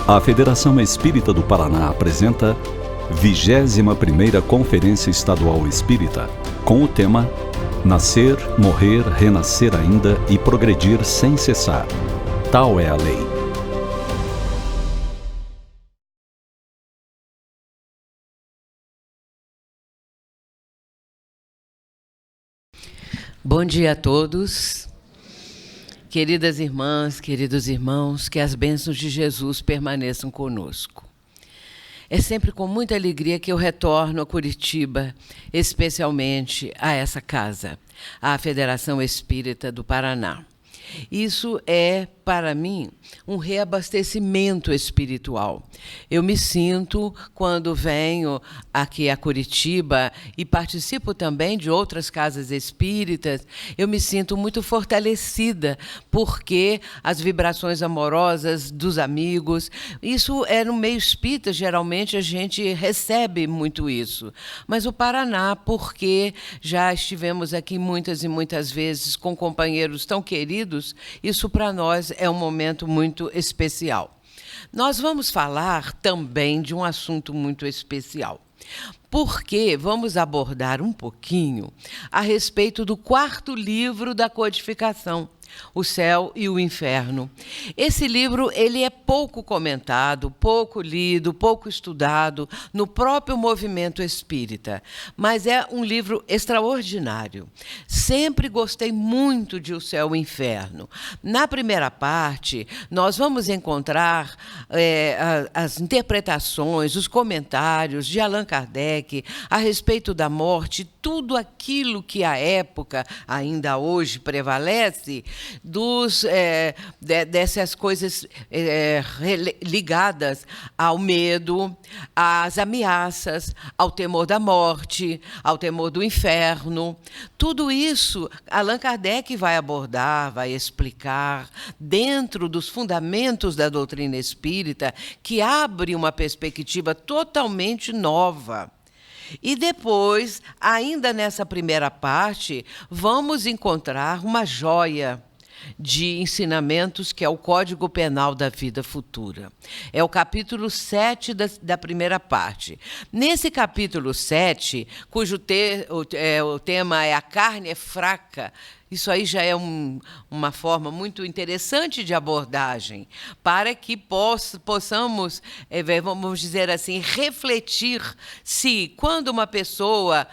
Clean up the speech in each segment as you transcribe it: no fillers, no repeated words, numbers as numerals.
A Federação Espírita do Paraná apresenta 21ª Conferência Estadual Espírita, com o tema Nascer, Morrer, Renascer ainda e Progredir sem cessar. Tal é a lei. Bom dia a todos. Queridas irmãs, queridos irmãos, que as bênçãos de Jesus permaneçam conosco. É sempre com muita alegria que eu retorno a Curitiba, especialmente a essa casa, a Federação Espírita do Paraná. Isso é, para mim, um reabastecimento espiritual. Eu me sinto, quando venho aqui a Curitiba e participo também de outras casas espíritas, eu me sinto muito fortalecida, porque as vibrações amorosas dos amigos, isso é no meio espírita, geralmente a gente recebe muito isso. Mas o Paraná, porque já estivemos aqui muitas e muitas vezes com companheiros tão queridos, isso para nós é um momento muito especial. Nós vamos falar também de um assunto muito especial, porque vamos abordar um pouquinho a respeito do 4º livro da codificação, O Céu e o Inferno. Esse livro ele é pouco comentado, pouco lido, pouco estudado no próprio movimento espírita, mas é um livro extraordinário. Sempre gostei muito de O Céu e o Inferno. Na primeira parte, nós vamos encontrar as interpretações, os comentários de Allan Kardec a respeito da morte, tudo aquilo que à época, ainda hoje, prevalece, dessas coisas ligadas ao medo, às ameaças, ao temor da morte, ao temor do inferno. Tudo isso Allan Kardec vai abordar, vai explicar, dentro dos fundamentos da doutrina espírita, que abre uma perspectiva totalmente nova. E depois, ainda nessa primeira parte, vamos encontrar uma joia de ensinamentos, que é o Código Penal da Vida Futura. É o capítulo 7 da primeira parte. Nesse capítulo 7, cujo o tema é A Carne é Fraca, isso aí já é uma forma muito interessante de abordagem, para que possamos, vamos dizer assim, refletir se, quando uma pessoa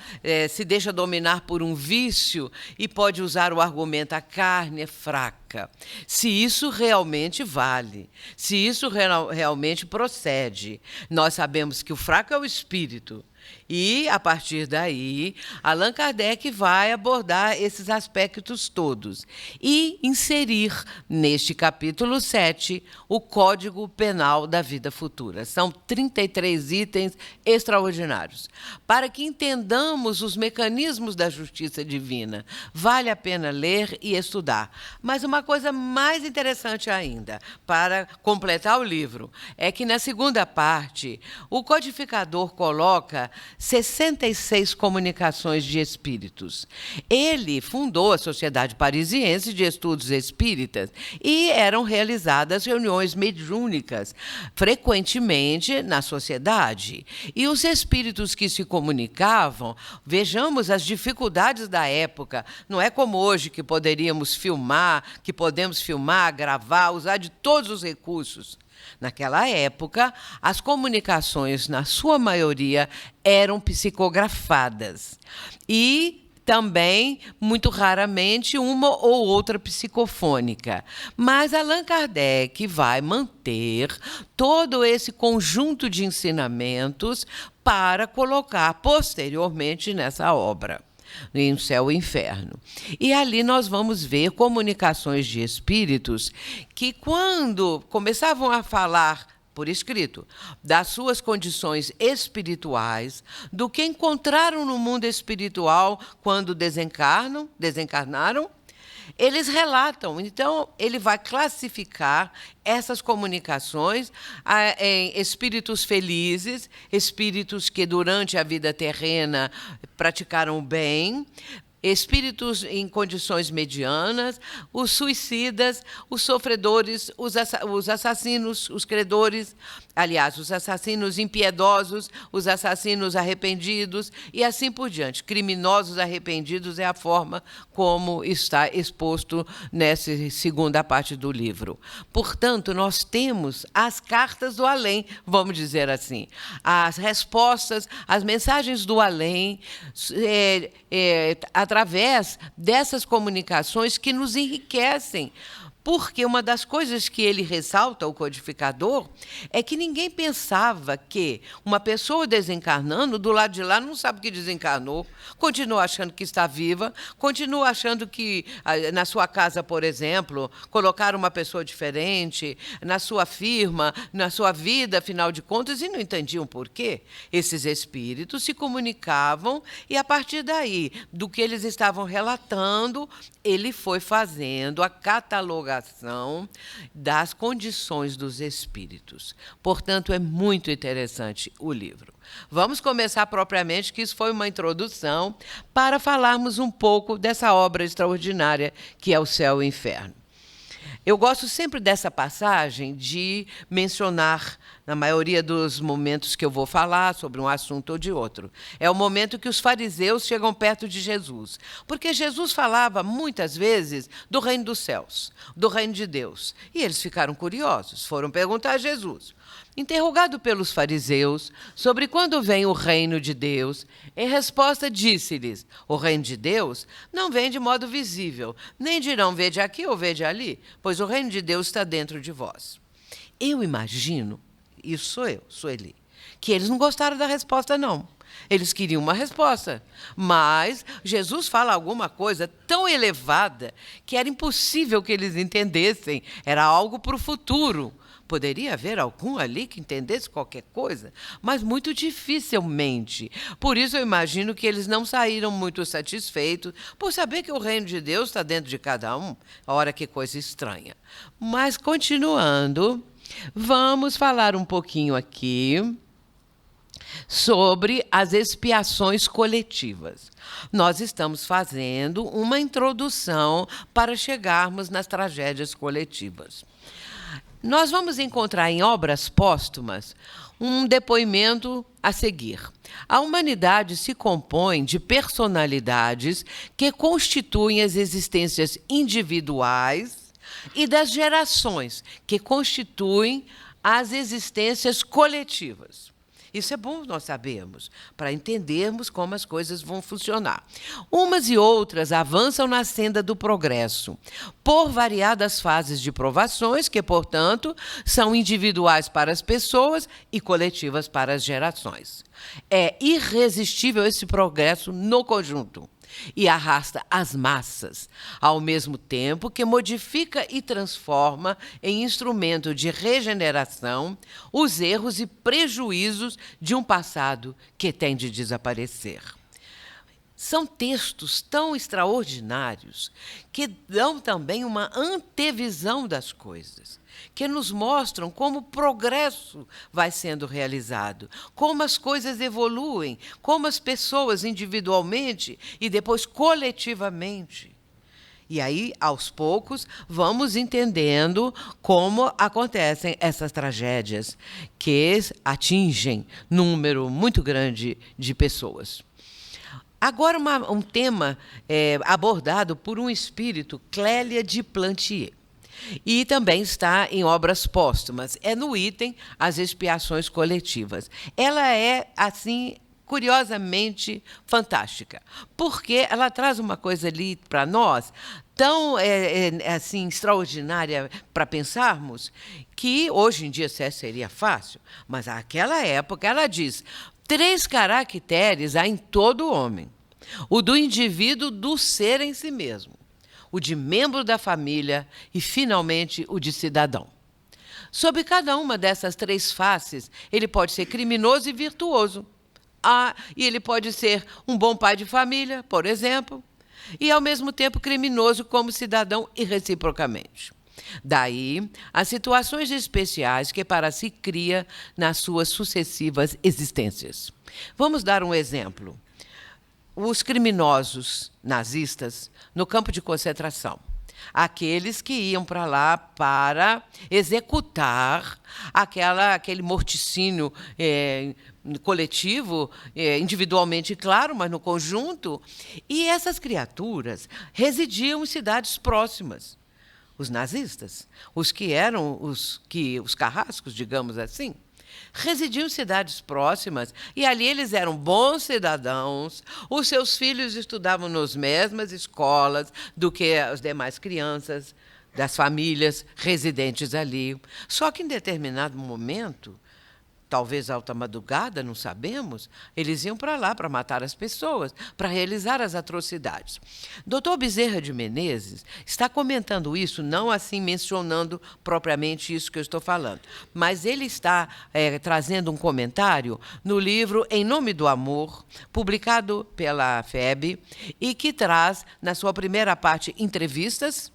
se deixa dominar por um vício e pode usar o argumento a carne é fraca, se isso realmente vale, se isso realmente procede. Nós sabemos que o fraco é o espírito. E, a partir daí, Allan Kardec vai abordar esses aspectos todos e inserir, neste capítulo 7, o Código Penal da Vida Futura. São 33 itens extraordinários. Para que entendamos os mecanismos da justiça divina, vale a pena ler e estudar. Mas uma coisa mais interessante ainda, para completar o livro, é que, na segunda parte, o codificador coloca 66 comunicações de espíritos. Ele fundou a Sociedade Parisiense de Estudos Espíritas e eram realizadas reuniões mediúnicas frequentemente na sociedade. E os espíritos que se comunicavam, vejamos as dificuldades da época, não é como hoje que podemos filmar, gravar, usar de todos os recursos. Naquela época, as comunicações, na sua maioria, eram psicografadas. E também, muito raramente, uma ou outra psicofônica. Mas Allan Kardec vai manter todo esse conjunto de ensinamentos para colocar posteriormente nessa obra, em O Céu e o Inferno. E ali nós vamos ver comunicações de espíritos que, quando começavam a falar por escrito das suas condições espirituais, do que encontraram no mundo espiritual quando desencarnaram, eles relatam. Então, ele vai classificar essas comunicações em espíritos felizes, espíritos que durante a vida terrena praticaram o bem, espíritos em condições medianas, os suicidas, os sofredores, os assassinos, os credores, aliás, os assassinos impiedosos, os assassinos arrependidos e assim por diante. Criminosos arrependidos é a forma como está exposto nessa segunda parte do livro. Portanto, nós temos as cartas do além, vamos dizer assim, as respostas, as mensagens do além, através dessas comunicações que nos enriquecem. Porque uma das coisas que ele ressalta, o codificador, é que ninguém pensava que uma pessoa desencarnando, do lado de lá, não sabe que desencarnou, continua achando que está viva, continua achando que, na sua casa, por exemplo, colocaram uma pessoa diferente, na sua firma, na sua vida, afinal de contas, e não entendiam por quê. Esses espíritos se comunicavam e, a partir daí, do que eles estavam relatando, ele foi fazendo a catalogação das condições dos espíritos. Portanto, é muito interessante o livro. Vamos começar propriamente, que isso foi uma introdução, para falarmos um pouco dessa obra extraordinária que é O Céu e o Inferno. Eu gosto sempre dessa passagem de mencionar, na maioria dos momentos que eu vou falar sobre um assunto ou de outro. É o momento que os fariseus chegam perto de Jesus. Porque Jesus falava muitas vezes do reino dos céus, do reino de Deus. E eles ficaram curiosos, foram perguntar a Jesus. Interrogado pelos fariseus sobre quando vem o reino de Deus, em resposta disse-lhes: o reino de Deus não vem de modo visível, nem dirão vede aqui ou vede ali, pois o reino de Deus está dentro de vós. Eu imagino, isso sou Eli, que eles não gostaram da resposta, não. Eles queriam uma resposta, mas Jesus fala alguma coisa tão elevada que era impossível que eles entendessem, era algo para o futuro. Poderia haver algum ali que entendesse qualquer coisa, mas muito dificilmente. Por isso eu imagino que eles não saíram muito satisfeitos por saber que o reino de Deus está dentro de cada um. Ora, que coisa estranha. Mas, continuando, vamos falar um pouquinho aqui sobre as expiações coletivas. Nós estamos fazendo uma introdução para chegarmos nas tragédias coletivas. Nós vamos encontrar em obras póstumas um depoimento a seguir. A humanidade se compõe de personalidades que constituem as existências individuais e das gerações que constituem as existências coletivas. Isso é bom nós sabermos, para entendermos como as coisas vão funcionar. Umas e outras avançam na senda do progresso, por variadas fases de provações, que, portanto, são individuais para as pessoas e coletivas para as gerações. É irresistível esse progresso no conjunto e arrasta as massas, ao mesmo tempo que modifica e transforma em instrumento de regeneração os erros e prejuízos de um passado que tem de desaparecer. São textos tão extraordinários que dão também uma antevisão das coisas, que nos mostram como o progresso vai sendo realizado, como as coisas evoluem, como as pessoas individualmente e depois coletivamente. E aí, aos poucos, vamos entendendo como acontecem essas tragédias que atingem número muito grande de pessoas. Agora, um tema abordado por um espírito, Clélia de Plantier. E também está em obras póstumas. É no item As Expiações Coletivas. Ela é, assim, curiosamente fantástica, porque ela traz uma coisa ali para nós tão assim, extraordinária para pensarmos, que hoje em dia seria fácil, mas naquela época ela diz: 3 caracteres há em todo homem. O do indivíduo do ser em si mesmo, o de membro da família e, finalmente, o de cidadão. Sob cada uma dessas 3 faces, ele pode ser criminoso e virtuoso. E ele pode ser um bom pai de família, por exemplo, e, ao mesmo tempo, criminoso como cidadão e reciprocamente. Daí, as situações especiais que para si cria nas suas sucessivas existências. Vamos dar um exemplo. os criminosos nazistas no campo de concentração. Aqueles que iam para lá para executar aquele morticínio coletivo, individualmente, claro, mas no conjunto. E essas criaturas residiam em cidades próximas. Os nazistas, os que eram os carrascos, digamos assim, residiam em cidades próximas e ali eles eram bons cidadãos, os seus filhos estudavam nas mesmas escolas do que as demais crianças das famílias residentes ali. Só que em determinado momento, talvez alta madrugada, não sabemos, eles iam para lá para matar as pessoas, para realizar as atrocidades. Dr. Bezerra de Menezes está comentando isso, não assim mencionando propriamente isso que eu estou falando, mas ele está trazendo um comentário no livro Em Nome do Amor, publicado pela FEB, e que traz, na sua primeira parte, entrevistas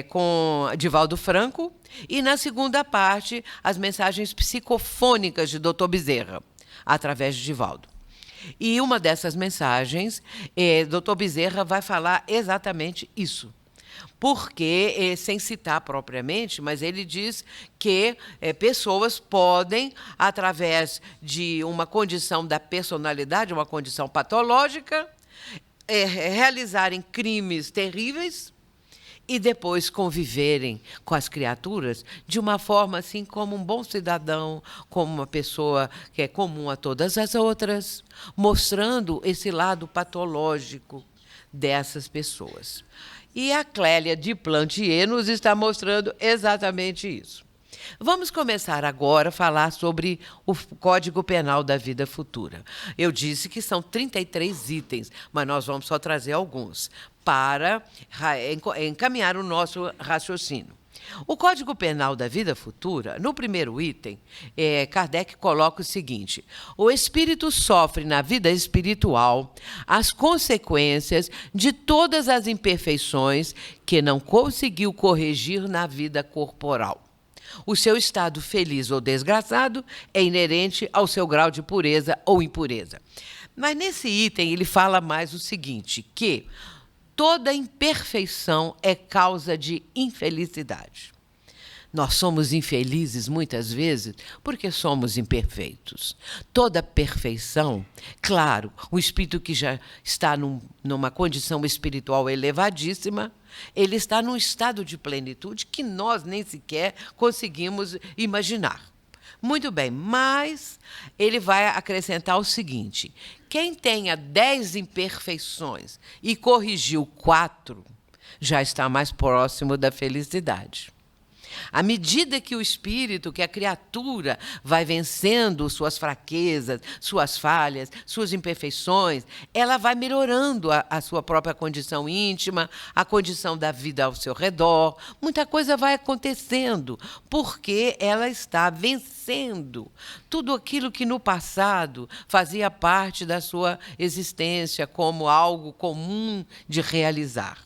com Divaldo Franco, e, na segunda parte, as mensagens psicofônicas de Dr. Bezerra, através de Divaldo. E uma dessas mensagens, Dr. Bezerra vai falar exatamente isso. Porque, sem citar propriamente, mas ele diz que pessoas podem, através de uma condição da personalidade, uma condição patológica, realizarem crimes terríveis, e depois conviverem com as criaturas de uma forma assim como um bom cidadão, como uma pessoa que é comum a todas as outras, mostrando esse lado patológico dessas pessoas. E a Clélia de Plantier nos está mostrando exatamente isso. Vamos começar agora a falar sobre o Código Penal da Vida Futura. Eu disse que são 33 itens, mas nós vamos só trazer alguns para encaminhar o nosso raciocínio. O Código Penal da Vida Futura, no primeiro item, Kardec coloca o seguinte: o espírito sofre na vida espiritual as consequências de todas as imperfeições que não conseguiu corrigir na vida corporal. O seu estado feliz ou desgraçado é inerente ao seu grau de pureza ou impureza. Mas nesse item ele fala mais o seguinte, que toda imperfeição é causa de infelicidade. Nós somos infelizes muitas vezes porque somos imperfeitos. Toda perfeição, claro, o espírito que já está numa condição espiritual elevadíssima, ele está num estado de plenitude que nós nem sequer conseguimos imaginar. Muito bem, mas ele vai acrescentar o seguinte: quem tenha 10 imperfeições e corrigiu 4, já está mais próximo da felicidade. À medida que o espírito, que a criatura vai vencendo suas fraquezas, suas falhas, suas imperfeições, ela vai melhorando a sua própria condição íntima, a condição da vida ao seu redor. Muita coisa vai acontecendo, porque ela está vencendo tudo aquilo que no passado fazia parte da sua existência como algo comum de realizar.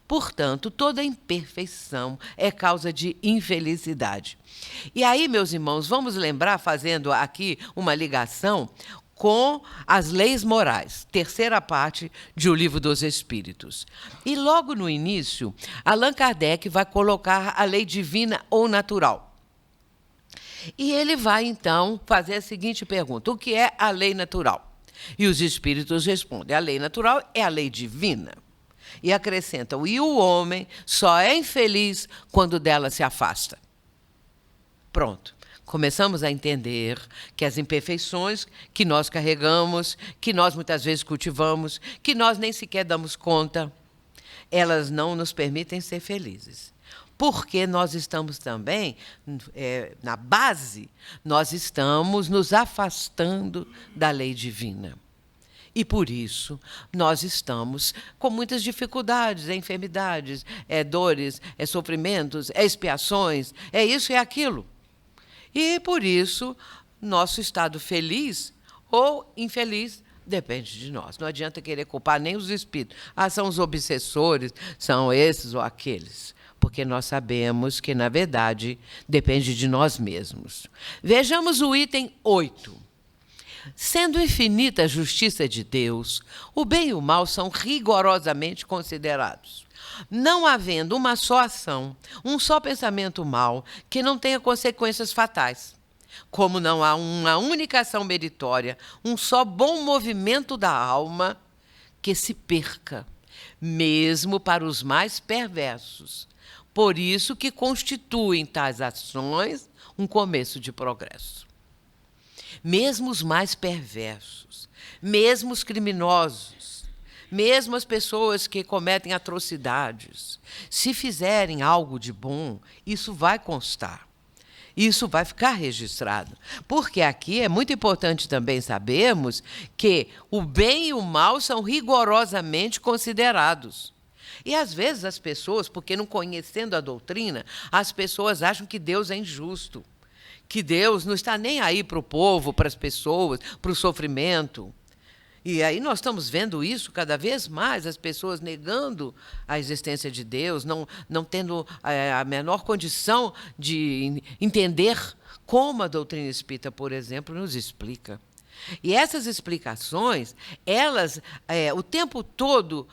Portanto, toda imperfeição é causa de infelicidade. E aí, meus irmãos, vamos lembrar, fazendo aqui uma ligação com as leis morais, terceira parte de O Livro dos Espíritos. E logo no início, Allan Kardec vai colocar a lei divina ou natural. E ele vai, então, fazer a seguinte pergunta: o que é a lei natural? E os espíritos respondem: a lei natural é a lei divina. E acrescentam: e o homem só é infeliz quando dela se afasta. Pronto. Começamos a entender que as imperfeições que nós carregamos, que nós muitas vezes cultivamos, que nós nem sequer damos conta, elas não nos permitem ser felizes. Porque nós estamos também, na base, nós estamos nos afastando da lei divina. E, por isso, nós estamos com muitas dificuldades, enfermidades, dores, sofrimentos, expiações, isso e aquilo. E, por isso, nosso estado feliz ou infeliz depende de nós. Não adianta querer culpar nem os espíritos. São os obsessores, são esses ou aqueles. Porque nós sabemos que, na verdade, depende de nós mesmos. Vejamos o item 8. Sendo infinita a justiça de Deus, o bem e o mal são rigorosamente considerados. Não havendo uma só ação, um só pensamento mau, que não tenha consequências fatais. Como não há uma única ação meritória, um só bom movimento da alma que se perca, mesmo para os mais perversos. Por isso que constituem tais ações um começo de progresso. Mesmo os mais perversos, mesmo os criminosos, mesmo as pessoas que cometem atrocidades, se fizerem algo de bom, isso vai constar. Isso vai ficar registrado. Porque aqui é muito importante também sabermos que o bem e o mal são rigorosamente considerados. E às vezes as pessoas, porque não conhecendo a doutrina, as pessoas acham que Deus é injusto, que Deus não está nem aí para o povo, para as pessoas, para o sofrimento. E aí nós estamos vendo isso cada vez mais, as pessoas negando a existência de Deus, não tendo a menor condição de entender como a doutrina espírita, por exemplo, nos explica. E essas explicações, elas, o tempo todo,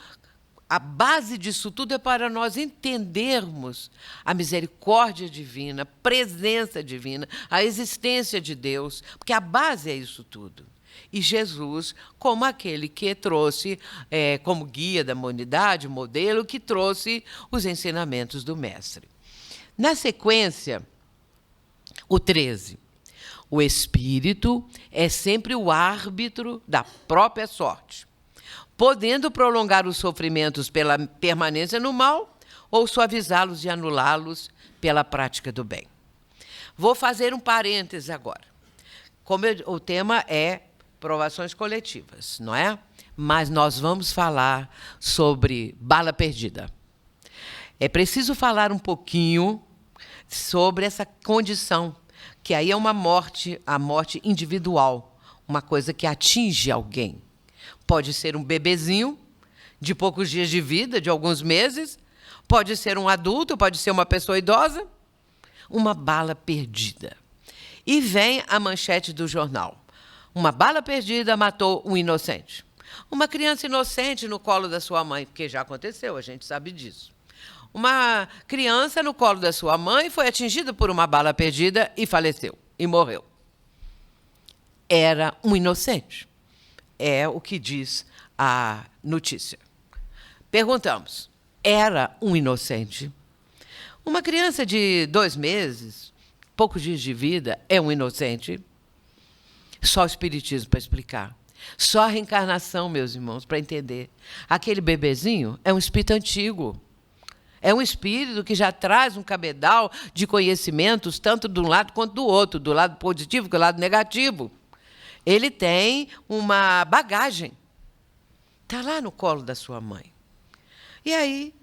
a base disso tudo é para nós entendermos a misericórdia divina, a presença divina, a existência de Deus, porque a base é isso tudo. E Jesus, como aquele que trouxe, como guia da humanidade, modelo, que trouxe os ensinamentos do Mestre. Na sequência, o 13. O espírito é sempre o árbitro da própria sorte, podendo prolongar os sofrimentos pela permanência no mal ou suavizá-los e anulá-los pela prática do bem. Vou fazer um parêntese agora. O tema é provações coletivas, não é? Mas nós vamos falar sobre bala perdida. É preciso falar um pouquinho sobre essa condição, que aí é uma morte, a morte individual, uma coisa que atinge alguém. Pode ser um bebezinho de poucos dias de vida, de alguns meses, pode ser um adulto, pode ser uma pessoa idosa, uma bala perdida. E vem a manchete do jornal. Uma bala perdida matou um inocente. Uma criança inocente no colo da sua mãe, porque já aconteceu, a gente sabe disso. Uma criança no colo da sua mãe foi atingida por uma bala perdida e faleceu, e morreu. Era um inocente. É o que diz a notícia. Perguntamos, era um inocente? Uma criança de 2 meses, poucos dias de vida, é um inocente? Só o Espiritismo para explicar. Só a reencarnação, meus irmãos, para entender. Aquele bebezinho é um espírito antigo. É um espírito que já traz um cabedal de conhecimentos, tanto de um lado quanto do outro, do lado positivo quanto do lado negativo. Ele tem uma bagagem. Está lá no colo da sua mãe. E aí,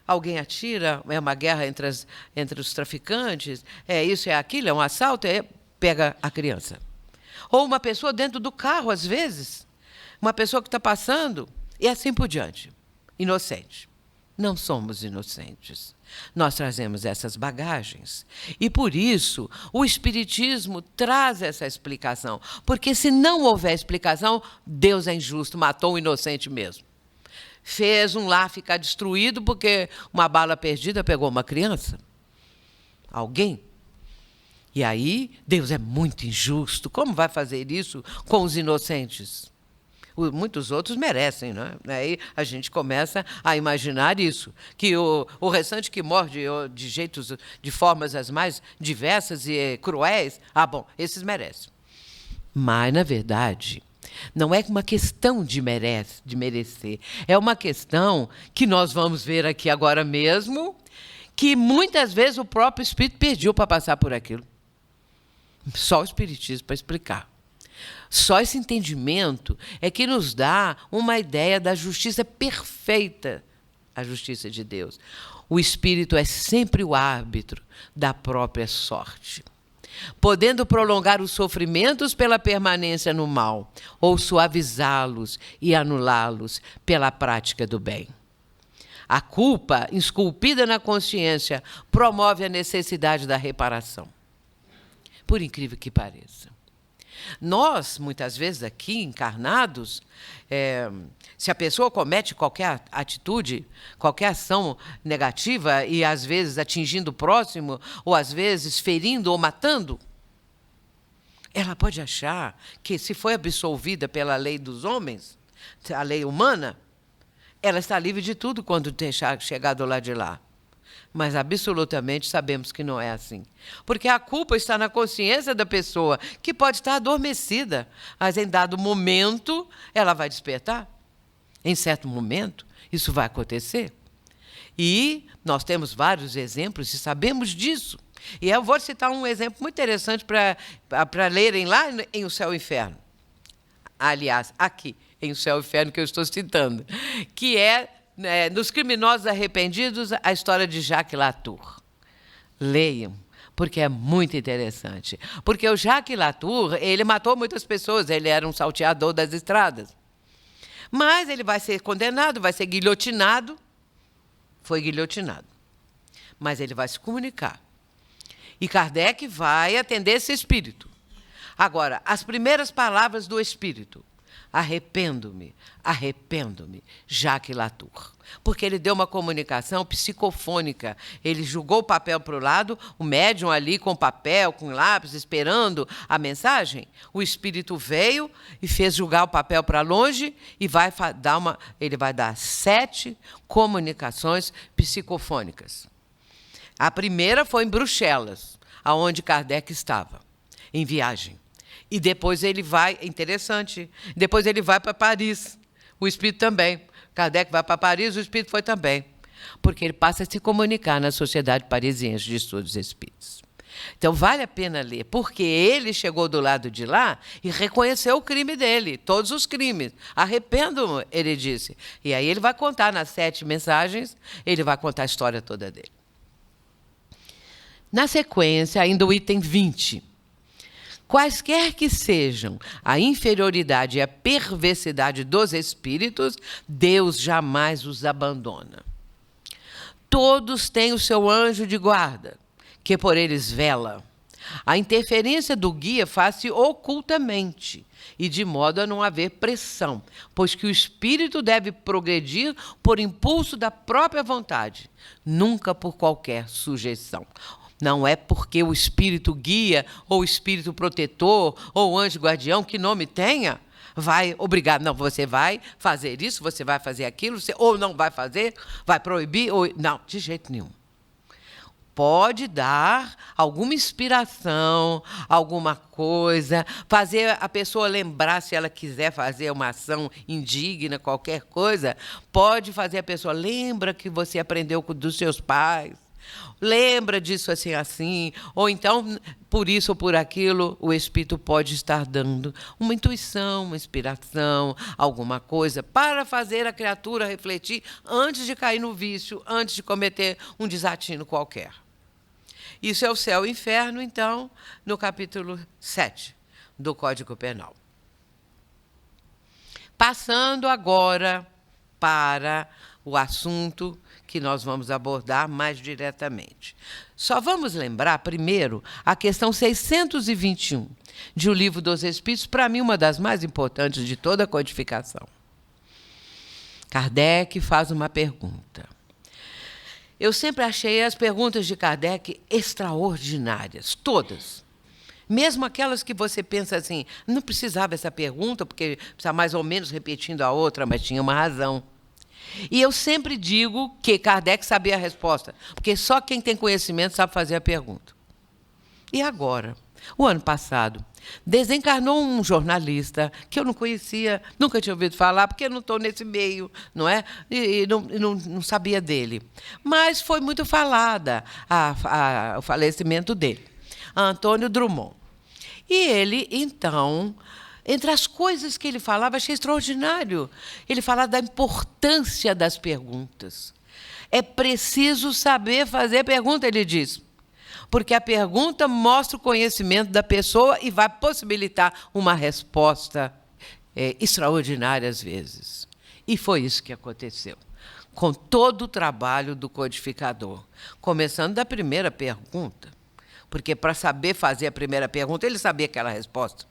alguém atira, é uma guerra entre os traficantes, é isso, é aquilo, é um assalto, pega a criança. Ou uma pessoa dentro do carro, às vezes. Uma pessoa que está passando, e assim por diante. Inocente. Não somos inocentes. Nós trazemos essas bagagens. E, por isso, o Espiritismo traz essa explicação. Porque, se não houver explicação, Deus é injusto, matou o inocente mesmo. Fez um lar ficar destruído porque uma bala perdida pegou uma criança. Alguém. E aí, Deus é muito injusto. Como vai fazer isso com os inocentes? Muitos outros merecem, não é? Aí a gente começa a imaginar isso, que o restante que morre de formas as mais diversas e cruéis, bom, esses merecem. Mas, na verdade, não é uma questão de merecer, é uma questão que nós vamos ver aqui agora mesmo, que muitas vezes o próprio Espírito pediu para passar por aquilo. Só o Espiritismo para explicar. Só esse entendimento é que nos dá uma ideia da justiça perfeita, a justiça de Deus. O Espírito é sempre o árbitro da própria sorte, podendo prolongar os sofrimentos pela permanência no mal, ou suavizá-los e anulá-los pela prática do bem. A culpa, esculpida na consciência, promove a necessidade da reparação. Por incrível que pareça. Nós, muitas vezes aqui, encarnados, se a pessoa comete qualquer atitude, qualquer ação negativa, e às vezes atingindo o próximo, ou às vezes ferindo ou matando, ela pode achar que, se foi absolvida pela lei dos homens, a lei humana, ela está livre de tudo quando chegar do lado de lá. Mas absolutamente sabemos que não é assim. Porque a culpa está na consciência da pessoa, que pode estar adormecida, mas em dado momento ela vai despertar. Em certo momento, isso vai acontecer. E nós temos vários exemplos e sabemos disso. E eu vou citar um exemplo muito interessante para lerem lá em O Céu e o Inferno. Aliás, aqui, em O Céu e o Inferno, que eu estou citando, que nos Criminosos Arrependidos, a história de Jacques Latour. Leiam, porque é muito interessante. Porque o Jacques Latour, ele matou muitas pessoas, ele era um salteador das estradas. Mas ele vai ser condenado, vai ser guilhotinado. Foi guilhotinado. Mas ele vai se comunicar. E Kardec vai atender esse espírito. Agora, as primeiras palavras do espírito: arrependo-me, arrependo-me, Jacques Latour. Porque ele deu uma comunicação psicofônica. Ele jogou o papel para o lado, o médium ali com papel, com lápis, esperando a mensagem. O espírito veio e fez jogar o papel para longe e ele vai dar 7 comunicações psicofônicas. A primeira foi em Bruxelas, aonde Kardec estava, em viagem. E depois ele vai, interessante, depois ele vai para Paris, o espírito também. Kardec vai para Paris, o espírito foi também. Porque ele passa a se comunicar na Sociedade Parisiense de Estudos Espíritos. Então, vale a pena ler, porque ele chegou do lado de lá e reconheceu o crime dele, todos os crimes. Arrependo-me, ele disse. E aí ele vai contar nas 7 mensagens, ele vai contar a história toda dele. Na sequência, ainda o item 20. Quaisquer que sejam a inferioridade e a perversidade dos espíritos, Deus jamais os abandona. Todos têm o seu anjo de guarda, que por eles vela. A interferência do guia faz-se ocultamente e de modo a não haver pressão, pois que o espírito deve progredir por impulso da própria vontade, nunca por qualquer sujeição. Não é porque o espírito guia, ou o espírito protetor, ou o anjo guardião, que nome tenha, vai obrigar. Não, você vai fazer isso, você vai fazer aquilo, ou não vai fazer, vai proibir, ou... Não, de jeito nenhum. Pode dar alguma inspiração, alguma coisa, fazer a pessoa lembrar, se ela quiser fazer uma ação indigna, qualquer coisa, pode fazer a pessoa, lembra que você aprendeu dos seus pais, lembra disso assim, assim, ou então, por isso ou por aquilo, o espírito pode estar dando uma intuição, uma inspiração, alguma coisa, para fazer a criatura refletir antes de cair no vício, antes de cometer um desatino qualquer. Isso é o Céu e o Inferno, então, no capítulo 7 do Código Penal. Passando agora para o assunto que nós vamos abordar mais diretamente. Só vamos lembrar, primeiro, a questão 621 de O Livro dos Espíritos, para mim, uma das mais importantes de toda a codificação. Kardec faz uma pergunta. Eu sempre achei as perguntas de Kardec extraordinárias, todas. Mesmo aquelas que você pensa assim, não precisava essa pergunta, porque está mais ou menos repetindo a outra, mas tinha uma razão. E eu sempre digo que Kardec sabia a resposta, porque só quem tem conhecimento sabe fazer a pergunta. E agora? O ano passado, desencarnou um jornalista que eu não conhecia, nunca tinha ouvido falar, porque eu não estou nesse meio, não é? E não sabia dele. Mas foi muito falada o falecimento dele, Antônio Drummond. E ele, então... Entre as coisas que ele falava, achei extraordinário. Ele falava da importância das perguntas. É preciso saber fazer pergunta, ele diz. Porque a pergunta mostra o conhecimento da pessoa e vai possibilitar uma resposta extraordinária às vezes. E foi isso que aconteceu. Com todo o trabalho do codificador. Começando da primeira pergunta. Porque para saber fazer a primeira pergunta, ele sabia aquela resposta.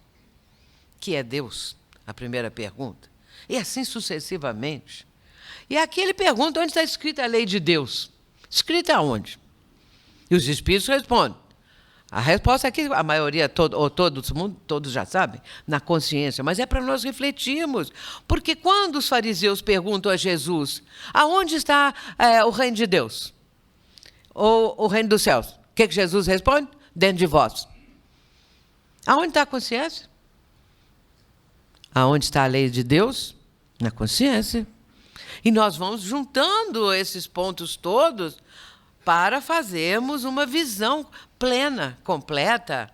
que é Deus? A primeira pergunta. E assim sucessivamente. E aqui ele pergunta onde está escrita a lei de Deus. Escrita aonde? E os espíritos respondem. A resposta é que a maioria, todos já sabem, na consciência, mas é para nós refletirmos. Porque quando os fariseus perguntam a Jesus, aonde está o reino de Deus? Ou o reino dos céus? O que Jesus responde? Dentro de vós. Aonde está a consciência? Aonde está a lei de Deus? Na consciência. E nós vamos juntando esses pontos todos para fazermos uma visão plena, completa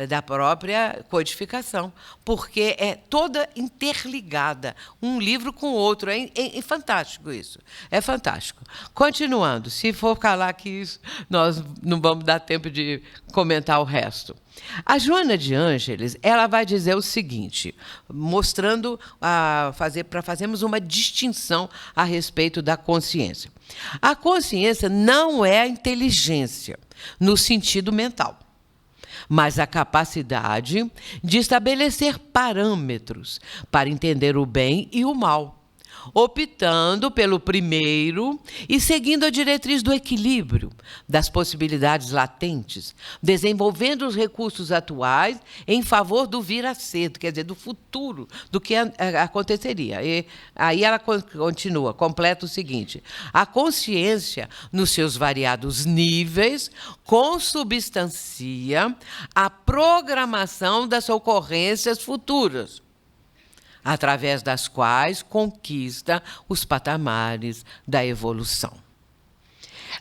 da própria codificação, porque é toda interligada, um livro com o outro. É fantástico isso, é fantástico. Continuando, se for calar aqui isso, nós não vamos dar tempo de comentar o resto. A Joana de Ângeles, ela vai dizer o seguinte, mostrando para fazermos uma distinção a respeito da consciência. A consciência não é a inteligência no sentido mental, mas a capacidade de estabelecer parâmetros para entender o bem e o mal, optando pelo primeiro e seguindo a diretriz do equilíbrio, das possibilidades latentes, desenvolvendo os recursos atuais em favor do vir a ser, quer dizer, do futuro, do que aconteceria. E aí ela continua, completa o seguinte: a consciência, nos seus variados níveis, consubstancia a programação das ocorrências futuras, através das quais conquista os patamares da evolução.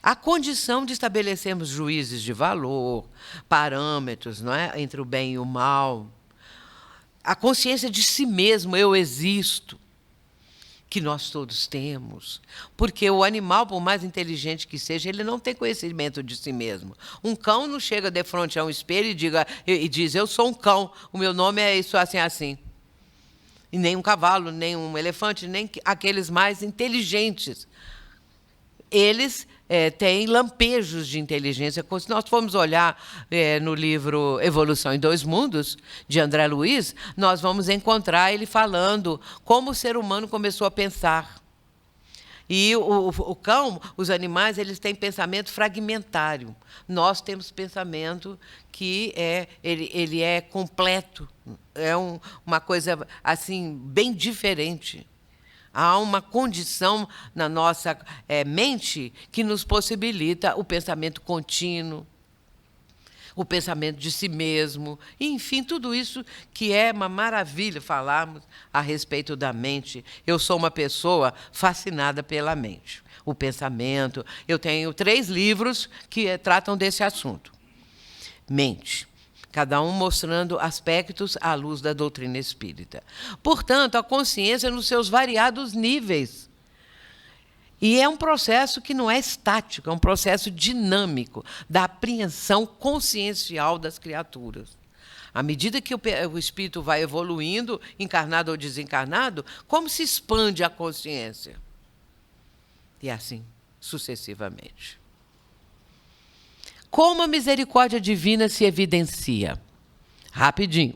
A condição de estabelecermos juízes de valor, parâmetros, não é, entre o bem e o mal, a consciência de si mesmo, eu existo, que nós todos temos, porque o animal, por mais inteligente que seja, ele não tem conhecimento de si mesmo. Um cão não chega de frente a um espelho e diz, eu sou um cão, o meu nome é isso, assim, assim. E nem um cavalo, nem um elefante, nem aqueles mais inteligentes. Eles têm lampejos de inteligência. Se nós formos olhar no livro Evolução em Dois Mundos, de André Luiz, nós vamos encontrar ele falando como o ser humano começou a pensar. E o cão, os animais, eles têm pensamento fragmentário. Nós temos pensamento que ele é completo. É uma coisa assim bem diferente. Há uma condição na nossa mente que nos possibilita o pensamento contínuo, o pensamento de si mesmo, enfim, tudo isso que é uma maravilha falarmos a respeito da mente. Eu sou uma pessoa fascinada pela mente, o pensamento. Eu tenho 3 livros que tratam desse assunto. Mente. Cada um mostrando aspectos à luz da doutrina espírita. Portanto, a consciência nos seus variados níveis. E é um processo que não é estático, é um processo dinâmico da apreensão consciencial das criaturas. À medida que o espírito vai evoluindo, encarnado ou desencarnado, como se expande a consciência? E assim, sucessivamente. Como a misericórdia divina se evidencia? Rapidinho.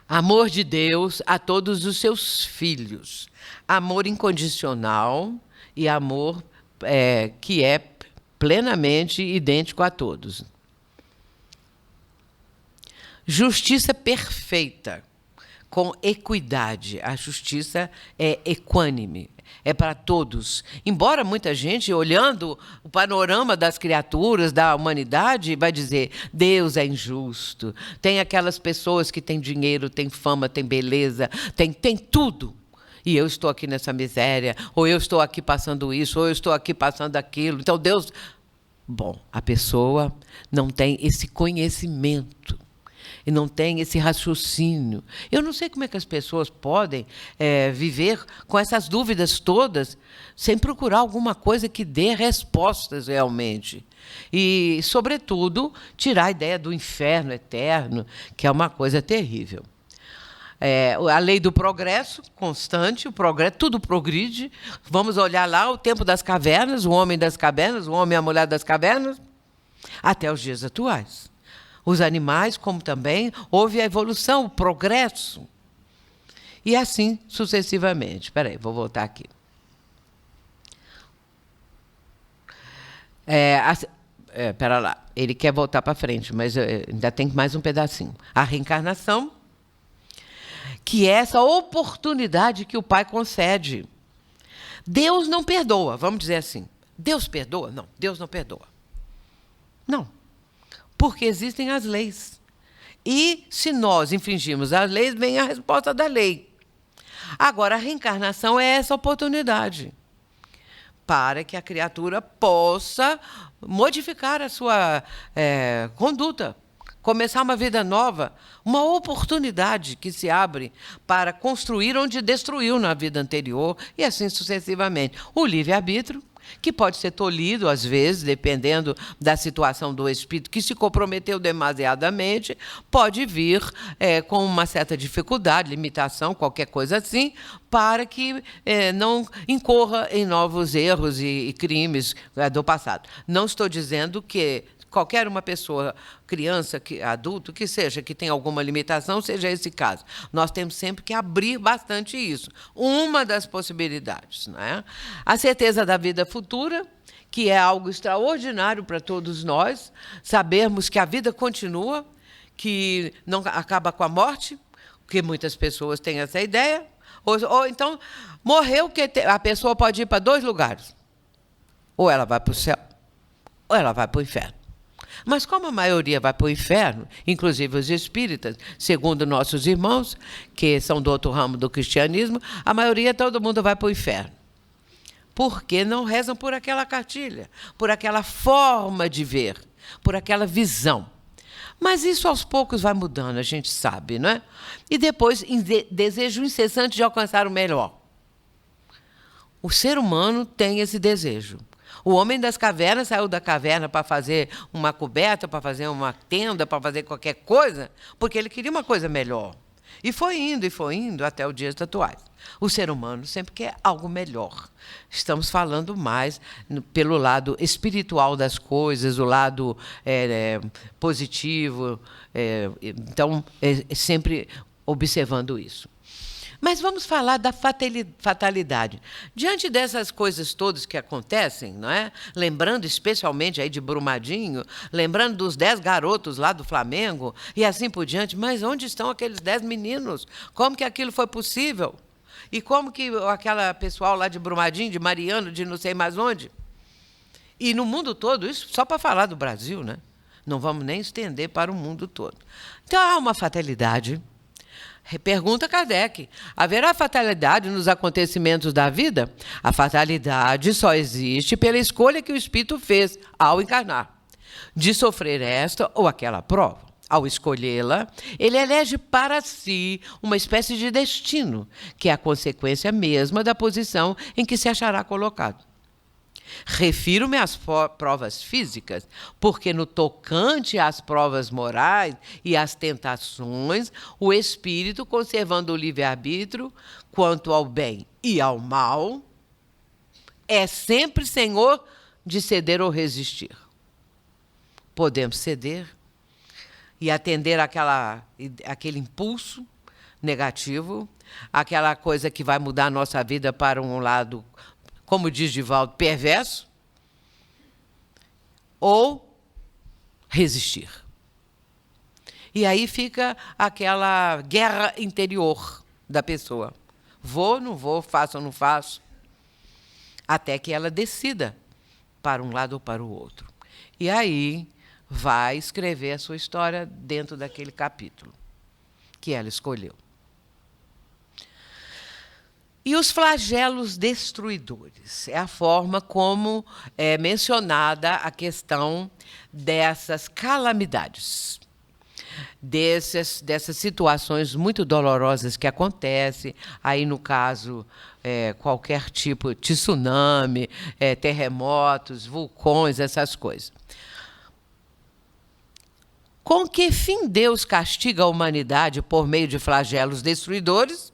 Amor de Deus a todos os seus filhos. Amor incondicional e amor que é plenamente idêntico a todos. Justiça perfeita, com equidade. A justiça é equânime, é para todos. Embora muita gente, olhando o panorama das criaturas, da humanidade, vai dizer, Deus é injusto. Tem aquelas pessoas que têm dinheiro, têm fama, têm beleza, tem tudo. E eu estou aqui nessa miséria, ou eu estou aqui passando isso, ou eu estou aqui passando aquilo. Então Deus... Bom, a pessoa não tem esse conhecimento. E não tem esse raciocínio. Eu não sei como é que as pessoas podem viver com essas dúvidas todas sem procurar alguma coisa que dê respostas realmente. E, sobretudo, tirar a ideia do inferno eterno, que é uma coisa terrível. A lei do progresso constante, o progresso, tudo progride. Vamos olhar lá o tempo das cavernas, o homem das cavernas, o homem e a mulher das cavernas, até os dias atuais. os animais, como também houve a evolução, o progresso. E assim sucessivamente. Espera aí, vou voltar aqui. Espera lá, ele quer voltar para frente, mas ainda tem mais um pedacinho. A reencarnação, que é essa oportunidade que o Pai concede. Deus não perdoa, vamos dizer assim. Deus perdoa? Não, Deus não perdoa. Não, porque existem as leis. E se nós infringimos as leis, vem a resposta da lei. Agora, a reencarnação é essa oportunidade para que a criatura possa modificar a sua conduta, começar uma vida nova, uma oportunidade que se abre para construir onde destruiu na vida anterior e assim sucessivamente. O livre-arbítrio, que pode ser tolhido, às vezes, dependendo da situação do espírito, que se comprometeu demasiadamente, pode vir com uma certa dificuldade, limitação, qualquer coisa assim, para que não incorra em novos erros e crimes do passado. Não estou dizendo que qualquer uma pessoa, criança, adulto, que seja, que tenha alguma limitação, seja esse caso. Nós temos sempre que abrir bastante isso. Uma das possibilidades, né? A certeza da vida futura, que é algo extraordinário para todos nós, sabermos que a vida continua, que não acaba com a morte, porque muitas pessoas têm essa ideia, ou então, morreu, que a pessoa pode ir para 2 lugares. Ou ela vai para o céu, ou ela vai para o inferno. Mas como a maioria vai para o inferno, inclusive os espíritas, segundo nossos irmãos, que são do outro ramo do cristianismo, a maioria, todo mundo vai para o inferno. Porque não rezam por aquela cartilha, por aquela forma de ver, por aquela visão. Mas isso aos poucos vai mudando, a gente sabe, não é? E depois, desejo incessante de alcançar o melhor. O ser humano tem esse desejo. O homem das cavernas saiu da caverna para fazer uma coberta, para fazer uma tenda, para fazer qualquer coisa, porque ele queria uma coisa melhor. E foi indo até os dias atuais. O ser humano sempre quer algo melhor. Estamos falando mais pelo lado espiritual das coisas, o lado positivo. Então, sempre observando isso. Mas vamos falar da fatalidade. Diante dessas coisas todas que acontecem, não é? Lembrando especialmente aí de Brumadinho, lembrando dos 10 garotos lá do Flamengo e assim por diante, mas onde estão aqueles 10 meninos? Como que aquilo foi possível? E como que aquela pessoal lá de Brumadinho, de Mariano, de não sei mais onde? E no mundo todo, isso só para falar do Brasil, né? Não vamos nem estender para o mundo todo. Então, há uma fatalidade. Pergunta Kardec: haverá fatalidade nos acontecimentos da vida? A fatalidade só existe pela escolha que o espírito fez ao encarnar, de sofrer esta ou aquela prova. Ao escolhê-la, ele elege para si uma espécie de destino, que é a consequência mesma da posição em que se achará colocado. Refiro-me às provas físicas, porque no tocante às provas morais e às tentações, o espírito, conservando o livre-arbítrio quanto ao bem e ao mal, é sempre senhor de ceder ou resistir. Podemos ceder e atender aquele impulso negativo, aquela coisa que vai mudar a nossa vida para um lado, como diz Divaldo, perverso, ou resistir. E aí fica aquela guerra interior da pessoa. Vou, não vou, faço ou não faço, até que ela decida para um lado ou para o outro. E aí vai escrever a sua história dentro daquele capítulo que ela escolheu. E os flagelos destruidores é a forma como é mencionada a questão dessas calamidades, dessas situações muito dolorosas que acontecem, aí no caso qualquer tipo de tsunami, terremotos, vulcões, essas coisas. Com que fim Deus castiga a humanidade por meio de flagelos destruidores?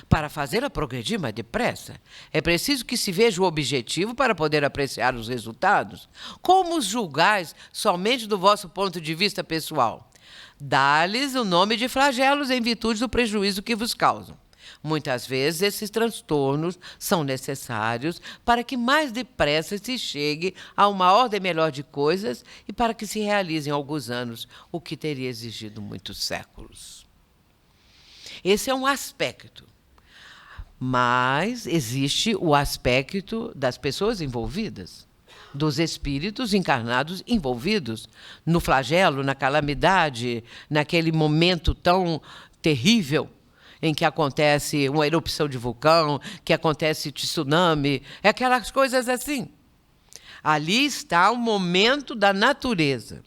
Para fazê-la progredir mais depressa, é preciso que se veja o objetivo para poder apreciar os resultados. Como os julgais somente do vosso ponto de vista pessoal? Dá-lhes o nome de flagelos em virtude do prejuízo que vos causam. Muitas vezes esses transtornos são necessários para que mais depressa se chegue a uma ordem melhor de coisas e para que se realize em alguns anos o que teria exigido muitos séculos. Esse é um aspecto. Mas existe o aspecto das pessoas envolvidas, dos espíritos encarnados envolvidos no flagelo, na calamidade, naquele momento tão terrível em que acontece uma erupção de vulcão, que acontece tsunami, aquelas coisas assim. Ali está o momento da natureza.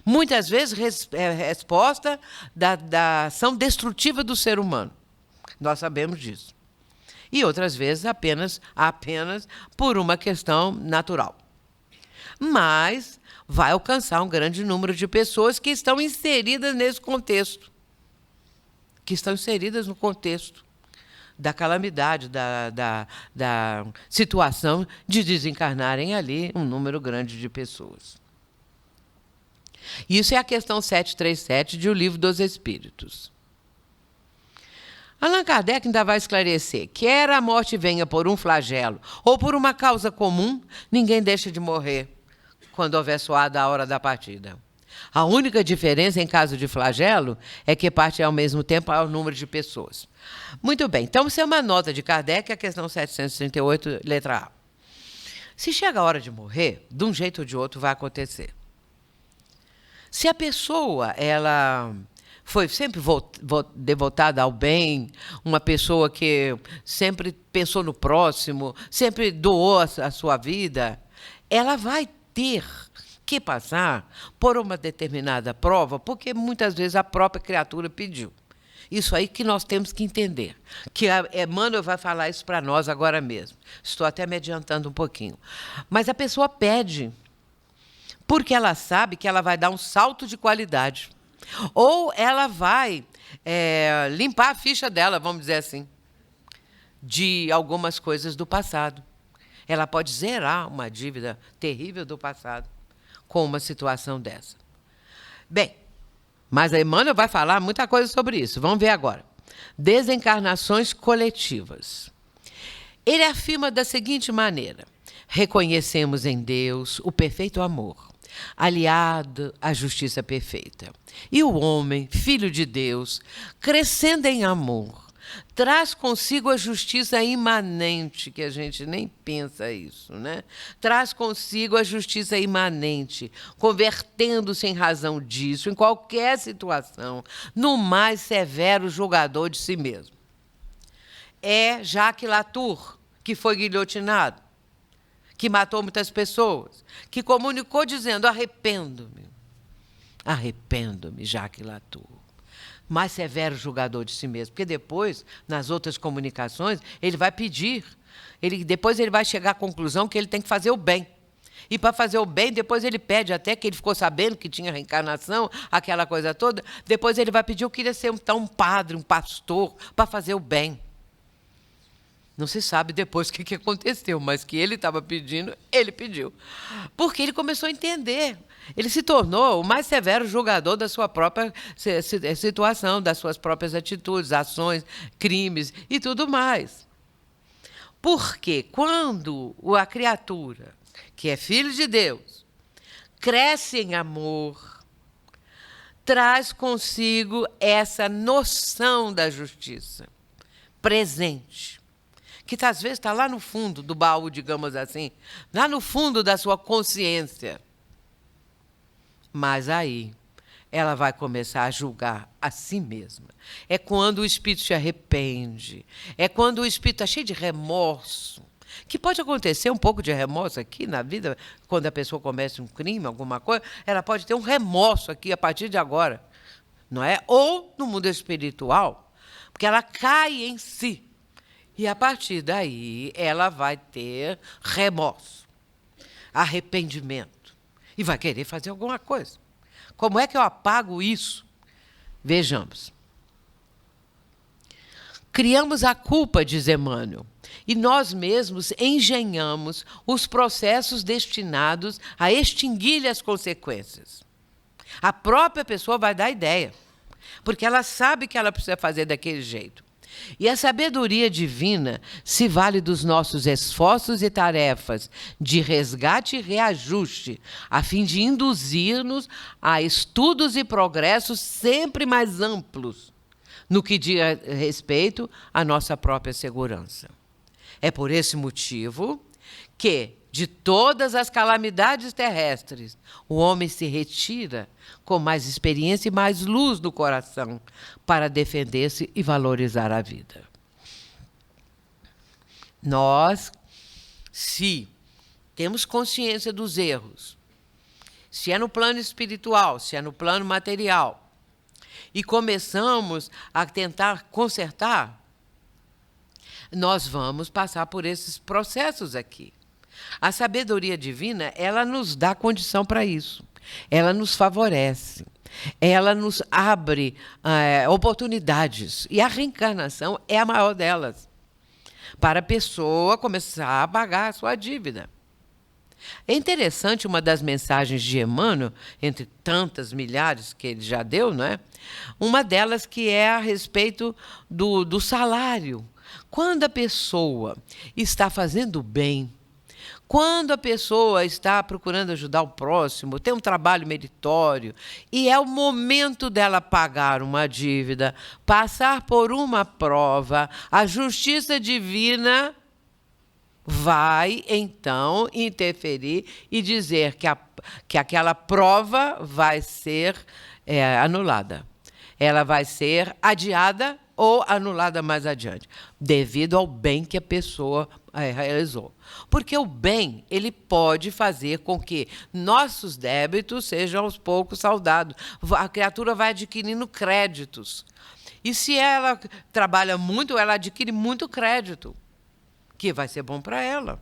Muitas vezes é resposta da ação destrutiva do ser humano. Nós sabemos disso. E outras vezes apenas por uma questão natural. Mas vai alcançar um grande número de pessoas que estão inseridas nesse contexto. Que estão inseridas no contexto da calamidade, da situação de desencarnarem ali um número grande de pessoas. Isso é a questão 737 de O Livro dos Espíritos. Allan Kardec ainda vai esclarecer: quer a morte venha por um flagelo ou por uma causa comum, ninguém deixa de morrer quando houver soado a hora da partida. A única diferença em caso de flagelo é que parte ao mesmo tempo ao número de pessoas. Muito bem, então isso é uma nota de Kardec, a questão 738, letra A. Se chega a hora de morrer, de um jeito ou de outro vai acontecer. Se a pessoa ela foi sempre devotada ao bem, uma pessoa que sempre pensou no próximo, sempre doou a sua vida, ela vai ter que passar por uma determinada prova, porque muitas vezes a própria criatura pediu. Isso aí que nós temos que entender. Que a Emmanuel vai falar isso para nós agora mesmo. Estou até me adiantando um pouquinho. Mas a pessoa pede, porque ela sabe que ela vai dar um salto de qualidade. Ou ela vai limpar a ficha dela, vamos dizer assim, de algumas coisas do passado. Ela pode zerar uma dívida terrível do passado com uma situação dessa. Bem, mas a Emmanuel vai falar muita coisa sobre isso. Vamos ver agora. Desencarnações coletivas. Ele afirma da seguinte maneira: reconhecemos em Deus o perfeito amor, aliado à justiça perfeita. E o homem, filho de Deus, crescendo em amor, traz consigo a justiça imanente, que a gente nem pensa isso, né? Traz consigo a justiça imanente, convertendo-se em razão disso, em qualquer situação, no mais severo julgador de si mesmo. É Jacques Latour, que foi guilhotinado, que matou muitas pessoas, que comunicou dizendo: arrependo-me, Jacques Latour. Mais severo julgador de si mesmo, porque depois, nas outras comunicações, ele vai pedir, depois ele vai chegar à conclusão que ele tem que fazer o bem. E para fazer o bem, depois ele pede até, que ele ficou sabendo que tinha reencarnação, aquela coisa toda, depois ele vai pedir: eu queria ser um padre, um pastor, para fazer o bem. Não se sabe depois o que aconteceu, mas que ele estava pedindo, ele pediu. Porque ele começou a entender. Ele se tornou o mais severo julgador da sua própria situação, das suas próprias atitudes, ações, crimes e tudo mais. Porque quando a criatura, que é filho de Deus, cresce em amor, traz consigo essa noção da justiça presente, que às vezes está lá no fundo do baú, digamos assim, lá no fundo da sua consciência. Mas aí ela vai começar a julgar a si mesma. É quando o espírito se arrepende, é quando o espírito está cheio de remorso, que pode acontecer um pouco de remorso aqui na vida, quando a pessoa comete um crime, alguma coisa, ela pode ter um remorso aqui a partir de agora, não é? Ou no mundo espiritual, porque ela cai em si. E, a partir daí, ela vai ter remorso, arrependimento, e vai querer fazer alguma coisa. Como é que eu apago isso? Vejamos. Criamos a culpa, diz Emmanuel, e nós mesmos engenhamos os processos destinados a extinguir as consequências. A própria pessoa vai dar ideia, porque ela sabe que ela precisa fazer daquele jeito. E a sabedoria divina se vale dos nossos esforços e tarefas de resgate e reajuste, a fim de induzir-nos a estudos e progressos sempre mais amplos, no que diz respeito à nossa própria segurança. É por esse motivo que, de todas as calamidades terrestres, o homem se retira com mais experiência e mais luz no coração para defender-se e valorizar a vida. Nós, se temos consciência dos erros, se é no plano espiritual, se é no plano material, e começamos a tentar consertar, nós vamos passar por esses processos aqui. A sabedoria divina, ela nos dá condição para isso. Ela nos favorece. Ela nos abre oportunidades. E a reencarnação é a maior delas, para a pessoa começar a pagar a sua dívida. É interessante uma das mensagens de Emmanuel, entre tantas milhares que ele já deu, não é? Uma delas que é a respeito do salário. Quando a pessoa está fazendo bem, quando a pessoa está procurando ajudar o próximo, tem um trabalho meritório, e é o momento dela pagar uma dívida, passar por uma prova, a justiça divina vai, então, interferir e dizer que aquela prova vai ser anulada. Ela vai ser adiada ou anulada mais adiante, devido ao bem que a pessoa realizou. Porque o bem, ele pode fazer com que nossos débitos sejam aos poucos saldados. A criatura vai adquirindo créditos. E se ela trabalha muito, ela adquire muito crédito, que vai ser bom para ela.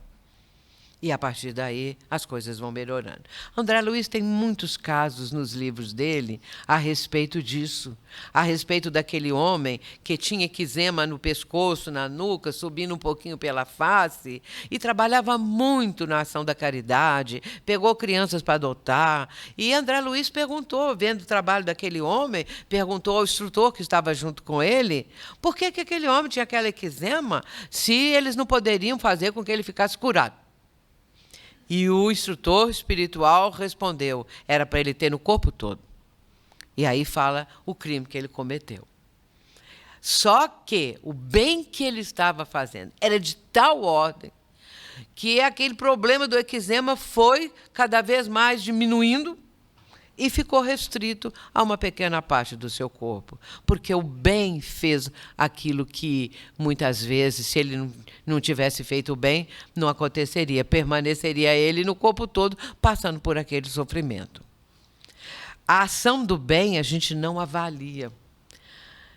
E, a partir daí, as coisas vão melhorando. André Luiz tem muitos casos nos livros dele a respeito disso. A respeito daquele homem que tinha eczema no pescoço, na nuca, subindo um pouquinho pela face, e trabalhava muito na ação da caridade, pegou crianças para adotar. E André Luiz perguntou, vendo o trabalho daquele homem, perguntou ao instrutor que estava junto com ele, por que aquele homem tinha aquela eczema, se eles não poderiam fazer com que ele ficasse curado. E o instrutor espiritual respondeu, era para ele ter no corpo todo. E aí fala o crime que ele cometeu. Só que o bem que ele estava fazendo era de tal ordem que aquele problema do eczema foi cada vez mais diminuindo e ficou restrito a uma pequena parte do seu corpo. Porque o bem fez aquilo que, muitas vezes, se ele não tivesse feito o bem, não aconteceria. Permaneceria ele no corpo todo, passando por aquele sofrimento. A ação do bem a gente não avalia.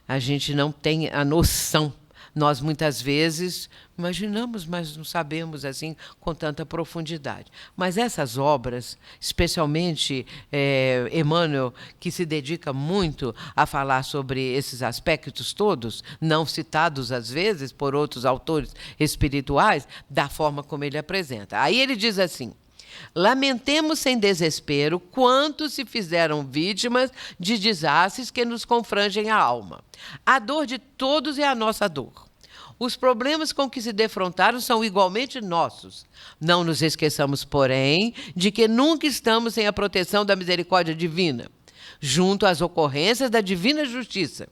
A gente não tem a noção. Nós, muitas vezes, imaginamos, mas não sabemos assim com tanta profundidade. Mas essas obras, especialmente Emmanuel, que se dedica muito a falar sobre esses aspectos todos, não citados às vezes por outros autores espirituais, da forma como ele apresenta. Aí ele diz assim: lamentemos sem desespero quantos se fizeram vítimas de desastres que nos confrangem a alma. A dor de todos é a nossa dor. Os problemas com que se defrontaram são igualmente nossos. Não nos esqueçamos, porém, de que nunca estamos sem a proteção da misericórdia divina, junto às ocorrências da divina justiça,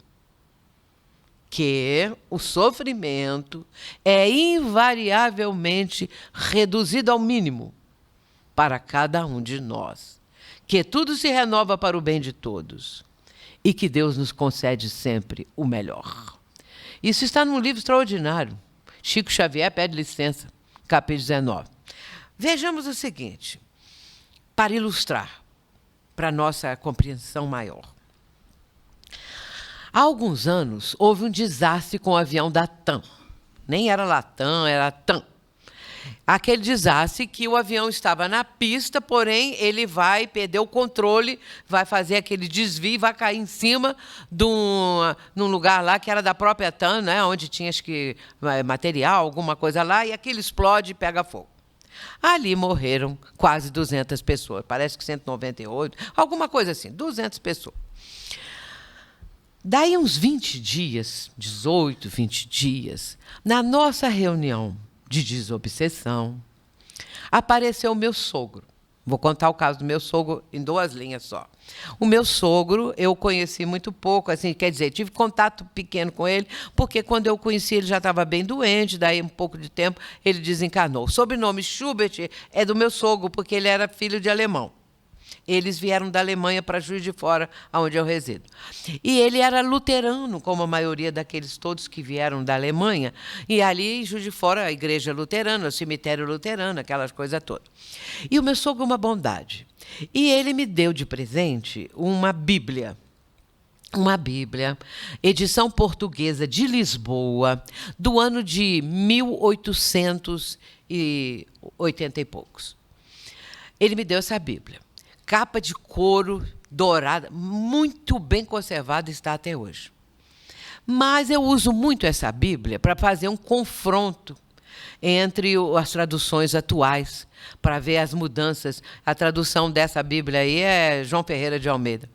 que o sofrimento é invariavelmente reduzido ao mínimo para cada um de nós, que tudo se renova para o bem de todos e que Deus nos concede sempre o melhor. Isso está num livro extraordinário, Chico Xavier Pede Licença, capítulo 19. Vejamos o seguinte, para ilustrar, para nossa compreensão maior. Há alguns anos, houve um desastre com o avião da TAM. Nem era Latam, era TAM. aquele desastre que o avião estava na pista, porém ele vai perder o controle, vai fazer aquele desvio, vai cair em cima num lugar lá que era da própria TAM, né, onde tinha acho que material, alguma coisa lá, e aquilo explode e pega fogo. Ali morreram quase 200 pessoas, parece que 198, alguma coisa assim, 200 pessoas. Daí uns 20 dias, 18, 20 dias, na nossa reunião de desobsessão, apareceu o meu sogro. Vou contar o caso do meu sogro em 2 linhas só. O meu sogro, eu conheci muito pouco, assim, quer dizer, tive contato pequeno com ele, porque quando eu conheci ele já estava bem doente, daí um pouco de tempo ele desencarnou. O sobrenome Schubert é do meu sogro, porque ele era filho de alemão. Eles vieram da Alemanha para Juiz de Fora, onde eu resido. E ele era luterano, como a maioria daqueles todos que vieram da Alemanha. E ali, em Juiz de Fora, a igreja luterana, o cemitério luterano, aquelas coisas todas. E o meu sogro, uma bondade. E ele me deu de presente uma Bíblia. Uma Bíblia, edição portuguesa de Lisboa, do ano de 1880 e poucos. Ele me deu essa Bíblia. Capa de couro dourada, muito bem conservada, está até hoje. Mas eu uso muito essa Bíblia para fazer um confronto entre as traduções atuais, para ver as mudanças. A tradução dessa Bíblia aí é João Ferreira de Almeida.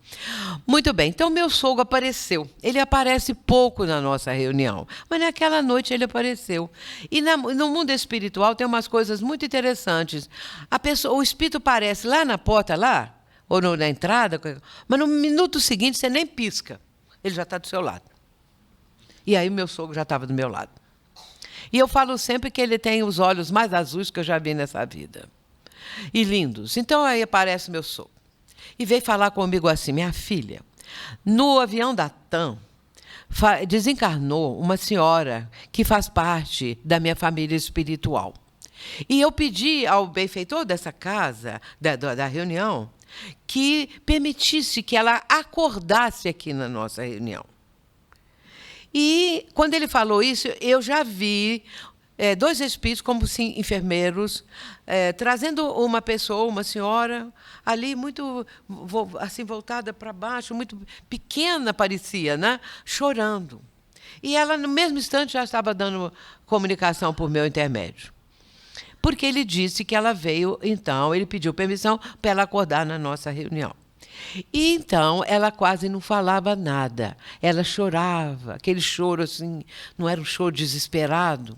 Muito bem, então meu sogro apareceu. Ele aparece pouco na nossa reunião, mas naquela noite ele apareceu. E no mundo espiritual tem umas coisas muito interessantes. O espírito aparece lá na porta, lá, ou na entrada, mas no minuto seguinte você nem pisca. Ele já está do seu lado. E aí meu sogro já estava do meu lado. E eu falo sempre que ele tem os olhos mais azuis que eu já vi nessa vida. E lindos. Então aí aparece meu sogro. E veio falar comigo assim: minha filha, no avião da TAM desencarnou uma senhora que faz parte da minha família espiritual. E eu pedi ao benfeitor dessa casa, da reunião, que permitisse que ela acordasse aqui na nossa reunião. E, quando ele falou isso, eu já vi 2 espíritos, como sim, enfermeiros, trazendo uma pessoa, uma senhora, ali muito assim, voltada para baixo, muito pequena parecia, né? Chorando. E ela, no mesmo instante, já estava dando comunicação por meu intermédio. Porque ele disse que ela veio, então, ele pediu permissão para ela acordar na nossa reunião. E então ela quase não falava nada, ela chorava, aquele choro assim, não era um choro desesperado,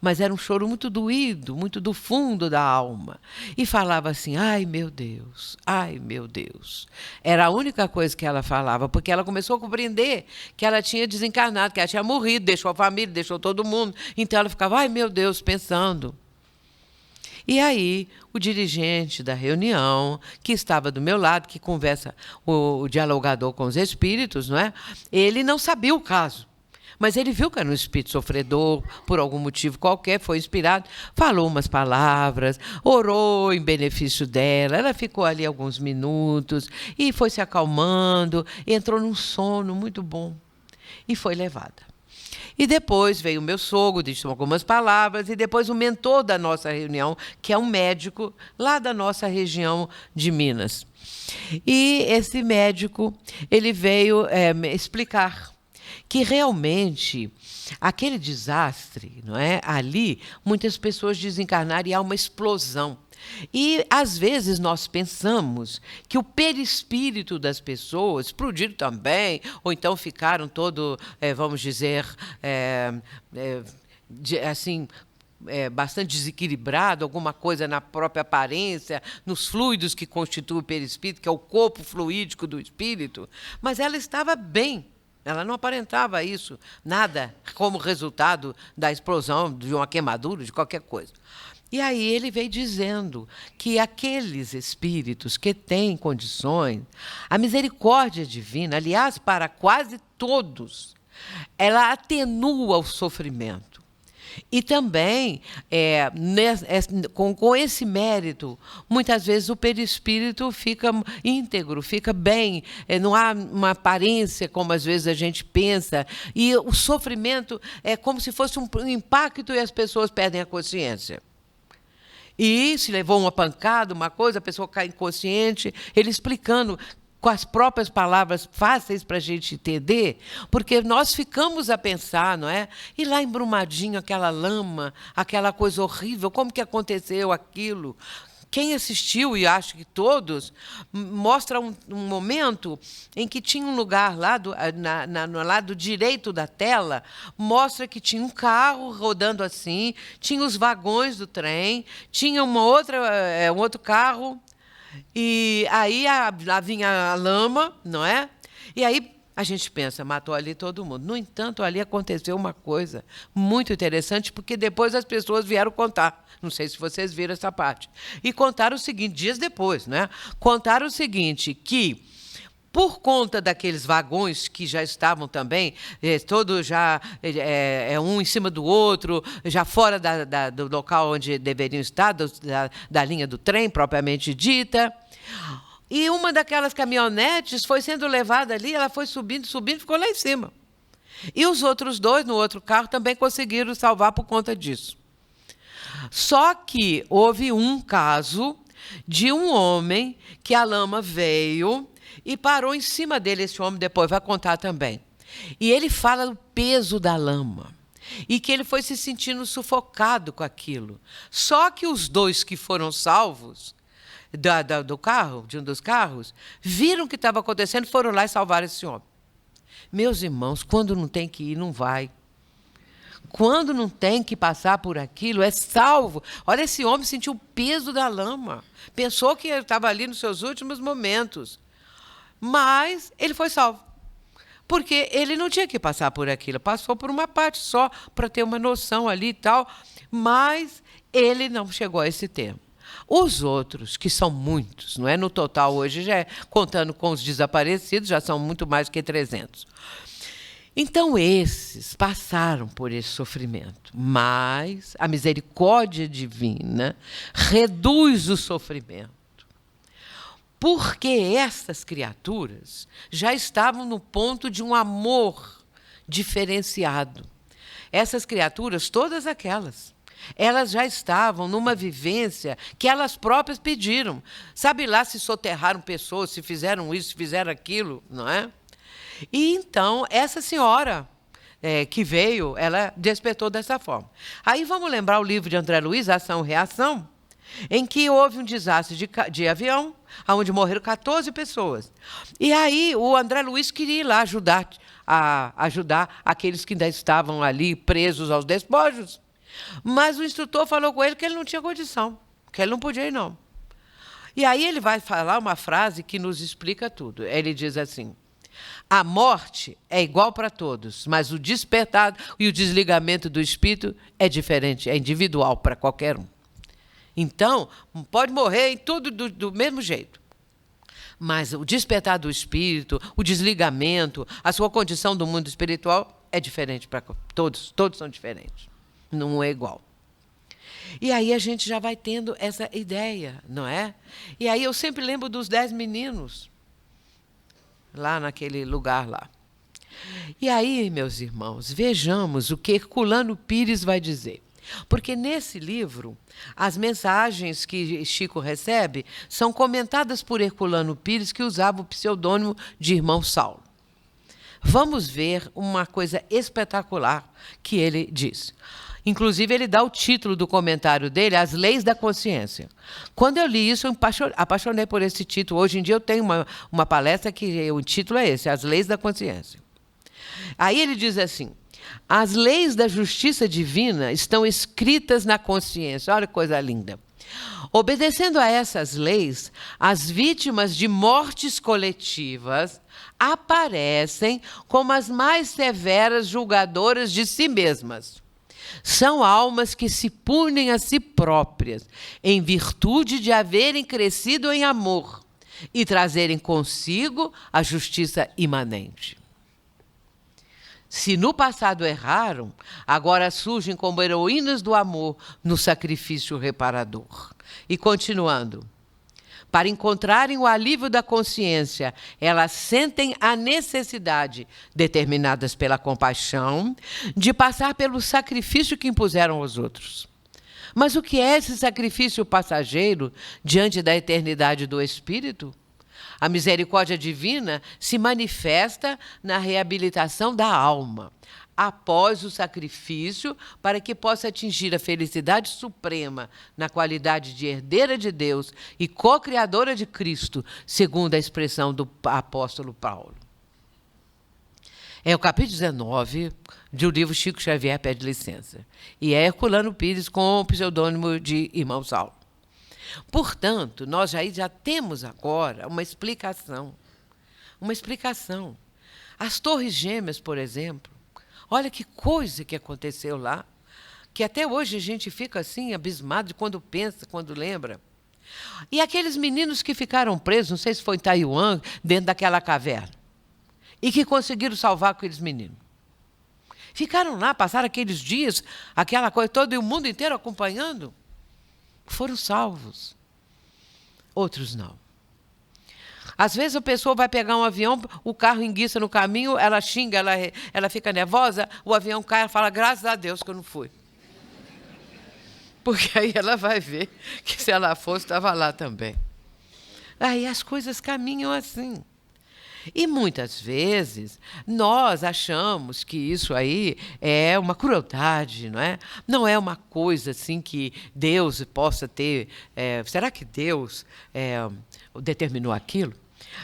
mas era um choro muito doído, muito do fundo da alma. E falava assim: ai meu Deus, ai meu Deus. Era a única coisa que ela falava, porque ela começou a compreender que ela tinha desencarnado, que ela tinha morrido, deixou a família, deixou todo mundo. Então ela ficava: ai meu Deus, pensando. E aí, o dirigente da reunião, que estava do meu lado, que conversa, o dialogador com os espíritos, não é? Ele não sabia o caso, mas ele viu que era um espírito sofredor, por algum motivo qualquer, foi inspirado, falou umas palavras, orou em benefício dela, ela ficou ali alguns minutos e foi se acalmando, entrou num sono muito bom e foi levada. E depois veio o meu sogro, disse algumas palavras, e depois o mentor da nossa reunião, que é um médico lá da nossa região de Minas. E esse médico, ele veio me explicar que realmente aquele desastre, não é? Ali, muitas pessoas desencarnaram e há uma explosão. E, às vezes, nós pensamos que o perispírito das pessoas explodiram também, ou então ficaram todo, vamos dizer, assim, bastante desequilibrado, alguma coisa na própria aparência, nos fluidos que constituem o perispírito, que é o corpo fluídico do espírito, mas ela estava bem. Ela não aparentava isso, nada como resultado da explosão, de uma queimadura, de qualquer coisa. E aí ele veio dizendo que aqueles espíritos que têm condições, a misericórdia divina, aliás, para quase todos, ela atenua o sofrimento. E também, com esse mérito, muitas vezes o perispírito fica íntegro, fica bem, não há uma aparência como às vezes a gente pensa, e o sofrimento é como se fosse um impacto e as pessoas perdem a consciência. E se levou uma pancada, uma coisa, a pessoa cai inconsciente, ele explicando com as próprias palavras fáceis para a gente entender, porque nós ficamos a pensar, não é? E lá em Brumadinho, aquela lama, aquela coisa horrível, como que aconteceu aquilo? Quem assistiu, e acho que todos, mostra um momento em que tinha um lugar lá, no lado direito da tela, mostra que tinha um carro rodando assim, tinha os vagões do trem, tinha um outro carro, e aí lá vinha a lama, não é? E aí a gente pensa, matou ali todo mundo. No entanto, ali aconteceu uma coisa muito interessante, porque depois as pessoas vieram contar. Não sei se vocês viram essa parte. E contaram o seguinte, dias depois, né? Contaram o seguinte, que por conta daqueles vagões que já estavam também, todos já um em cima do outro, já fora do local onde deveriam estar, da linha do trem, propriamente dita. E uma daquelas caminhonetes foi sendo levada ali, ela foi subindo, ficou lá em cima. E os outros dois, no outro carro, também conseguiram salvar por conta disso. Só que houve um caso de um homem que a lama veio e parou em cima dele. Esse homem depois vai contar também. E ele fala do peso da lama e que ele foi se sentindo sufocado com aquilo. Só que os dois que foram salvos do carro, de um dos carros, viram o que estava acontecendo e foram lá e salvaram esse homem. Meus irmãos, quando não tem que ir, não vai. Quando não tem que passar por aquilo, é salvo. Olha, esse homem sentiu o peso da lama. Pensou que ele estava ali nos seus últimos momentos. Mas ele foi salvo. Porque ele não tinha que passar por aquilo. Passou por uma parte só, para ter uma noção ali e tal. Mas ele não chegou a esse termo. Os outros, que são muitos, não é? No total hoje, já contando com os desaparecidos, já são muito mais que 300. Então, esses passaram por esse sofrimento, mas a misericórdia divina reduz o sofrimento. Porque essas criaturas já estavam no ponto de um amor diferenciado. Essas criaturas, todas aquelas, elas já estavam numa vivência que elas próprias pediram. Sabe lá se soterraram pessoas, se fizeram isso, se fizeram aquilo, não é? E então, essa senhora que veio, ela despertou dessa forma. Aí vamos lembrar o livro de André Luiz, Ação e Reação, em que houve um desastre de avião, onde morreram 14 pessoas. E aí o André Luiz queria ir lá ajudar aqueles que ainda estavam ali presos aos despojos. Mas o instrutor falou com ele que ele não tinha condição, que ele não podia ir, não. E aí ele vai falar uma frase que nos explica tudo. Ele diz assim: a morte é igual para todos, mas o despertar e o desligamento do espírito é diferente, é individual para qualquer um. Então, pode morrer em tudo do mesmo jeito. Mas o despertar do espírito, o desligamento, a sua condição do mundo espiritual é diferente para todos. Todos são diferentes. Não é igual. E aí a gente já vai tendo essa ideia, não é? E aí eu sempre lembro dos 10 meninos, lá naquele lugar lá. E aí, meus irmãos, vejamos o que Herculano Pires vai dizer. Porque nesse livro, as mensagens que Chico recebe são comentadas por Herculano Pires, que usava o pseudônimo de Irmão Saulo. Vamos ver uma coisa espetacular que ele diz. Inclusive, ele dá o título do comentário dele, As Leis da Consciência. Quando eu li isso, eu apaixonei por esse título. Hoje em dia, eu tenho uma palestra que o título é esse, As Leis da Consciência. Aí ele diz assim: as leis da justiça divina estão escritas na consciência. Olha que coisa linda. Obedecendo a essas leis, as vítimas de mortes coletivas aparecem como as mais severas julgadoras de si mesmas. São almas que se punem a si próprias, em virtude de haverem crescido em amor e trazerem consigo a justiça imanente. Se no passado erraram, agora surgem como heroínas do amor no sacrifício reparador. E continuando, para encontrarem o alívio da consciência, elas sentem a necessidade, determinadas pela compaixão, de passar pelo sacrifício que impuseram aos outros. Mas o que é esse sacrifício passageiro diante da eternidade do Espírito? A misericórdia divina se manifesta na reabilitação da alma, após o sacrifício, para que possa atingir a felicidade suprema na qualidade de herdeira de Deus e co-criadora de Cristo, segundo a expressão do apóstolo Paulo. É o capítulo 19 do livro Chico Xavier Pede Licença. E é Herculano Pires com o pseudônimo de Irmão Saulo. Portanto, nós já temos agora uma explicação. Uma explicação. As Torres Gêmeas, por exemplo, olha que coisa que aconteceu lá, que até hoje a gente fica assim, abismado quando pensa, quando lembra. E aqueles meninos que ficaram presos, não sei se foi em Taiwan, dentro daquela caverna, e que conseguiram salvar aqueles meninos. Ficaram lá, passaram aqueles dias, aquela coisa toda, e o mundo inteiro acompanhando. Foram salvos. Outros não. Às vezes a pessoa vai pegar um avião, o carro enguiça no caminho, ela xinga, ela fica nervosa, o avião cai, ela fala, graças a Deus que eu não fui. Porque aí ela vai ver que se ela fosse, estava lá também. Aí as coisas caminham assim. E muitas vezes nós achamos que isso aí é uma crueldade, não é? Não é uma coisa assim que Deus possa ter... será que Deus determinou aquilo?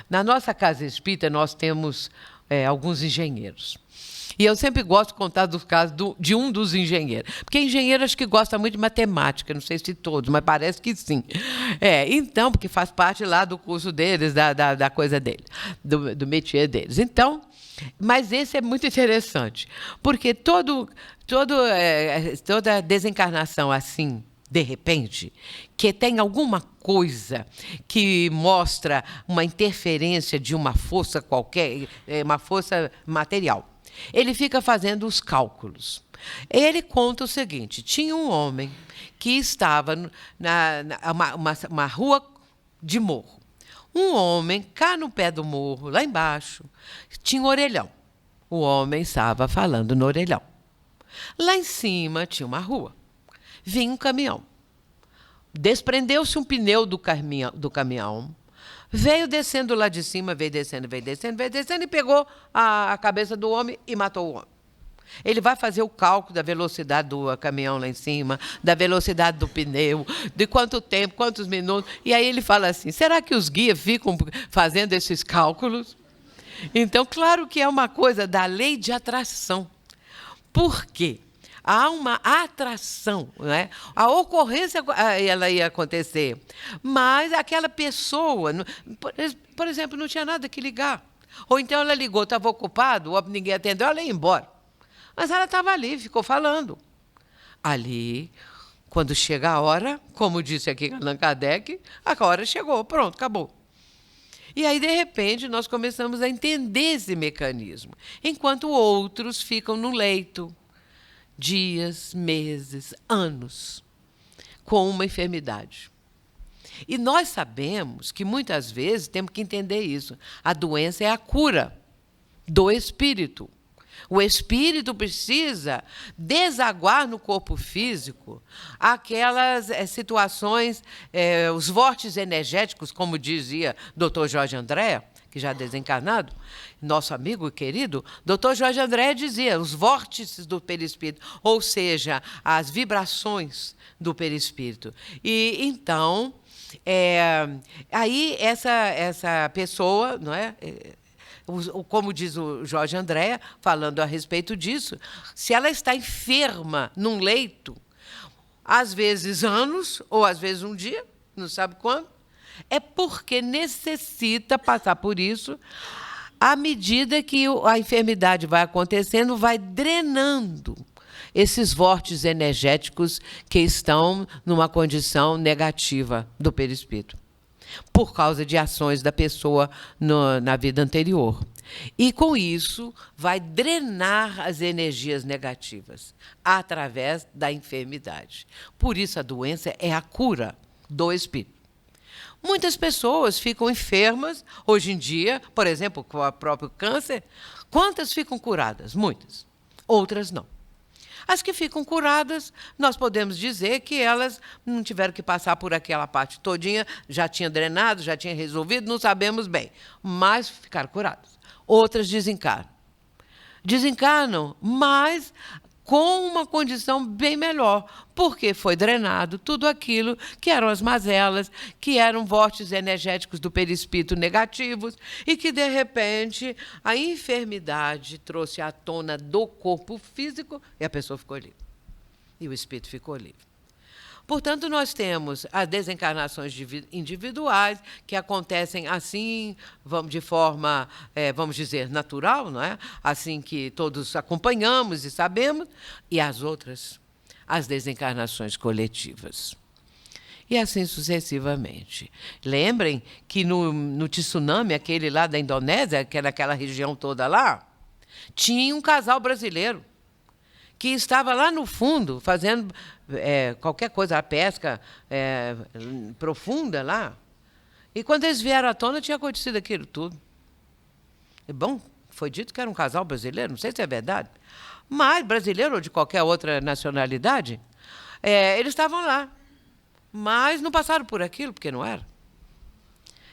Na nossa casa espírita nós temos alguns engenheiros. E eu sempre gosto de contar dos casos de um dos engenheiros. Porque engenheiro acho que gosta muito de matemática, não sei se todos, mas parece que sim. Então, porque faz parte lá do curso deles, da coisa deles, do métier deles. Então, mas esse é muito interessante, porque toda desencarnação assim, de repente, que tem alguma coisa que mostra uma interferência de uma força qualquer, uma força material. Ele fica fazendo os cálculos. Ele conta o seguinte, tinha um homem que estava numa rua de morro. Um homem, cá no pé do morro, lá embaixo, tinha um orelhão. O homem estava falando no orelhão. Lá em cima tinha uma rua. Vinha um caminhão. Desprendeu-se um pneu do caminhão. Veio descendo lá de cima, veio descendo e pegou a cabeça do homem e matou o homem. Ele vai fazer o cálculo da velocidade do caminhão lá em cima, da velocidade do pneu, de quanto tempo, quantos minutos. E aí ele fala assim, será que os guias ficam fazendo esses cálculos? Então, claro que é uma coisa da lei de atração. Por quê? Há uma atração, né? A ocorrência ela ia acontecer, mas aquela pessoa, por exemplo, não tinha nada que ligar. Ou então ela ligou, estava ocupado, ninguém atendeu, ela ia embora. Mas ela estava ali, ficou falando. Ali, quando chega a hora, como disse aqui Allan Kardec, a hora chegou, pronto, acabou. E aí, de repente, nós começamos a entender esse mecanismo, enquanto outros ficam no leito, dias, meses, anos, com uma enfermidade. E nós sabemos que, muitas vezes, temos que entender isso. A doença é a cura do espírito. O espírito precisa desaguar no corpo físico aquelas situações, os vórtices energéticos, como dizia Dr. Jorge André, que já é desencarnado, nosso amigo querido, Dr. Jorge André dizia, os vórtices do perispírito, ou seja, as vibrações do perispírito. E então, aí essa pessoa, não é? Como diz o Jorge André, falando a respeito disso, se ela está enferma num leito, às vezes anos, ou às vezes um dia, não sabe quando, é porque necessita passar por isso. À medida que a enfermidade vai acontecendo, vai drenando esses vórtices energéticos que estão numa condição negativa do perispírito, por causa de ações da pessoa na vida anterior. E, com isso, vai drenar as energias negativas através da enfermidade. Por isso, a doença é a cura do espírito. Muitas pessoas ficam enfermas, hoje em dia, por exemplo, com o próprio câncer. Quantas ficam curadas? Muitas. Outras não. As que ficam curadas, nós podemos dizer que elas não tiveram que passar por aquela parte todinha, já tinha drenado, já tinha resolvido, não sabemos bem, mas ficaram curadas. Outras desencarnam. Desencarnam, mas com uma condição bem melhor, porque foi drenado tudo aquilo que eram as mazelas, que eram vórtices energéticos do perispírito negativos, e que, de repente, a enfermidade trouxe à tona do corpo físico e a pessoa ficou livre. E o espírito ficou livre. Portanto, nós temos as desencarnações individuais, que acontecem assim, de forma, vamos dizer, natural, não é? Assim que todos acompanhamos e sabemos, e as outras, as desencarnações coletivas. E assim sucessivamente. Lembrem que no tsunami, aquele lá da Indonésia, que era aquela região toda lá, tinha um casal brasileiro que estava lá no fundo, fazendo qualquer coisa, a pesca profunda lá. E quando eles vieram à tona, tinha acontecido aquilo tudo. E, bom, foi dito que era um casal brasileiro, não sei se é verdade, mas brasileiro ou de qualquer outra nacionalidade, eles estavam lá, mas não passaram por aquilo, porque não era.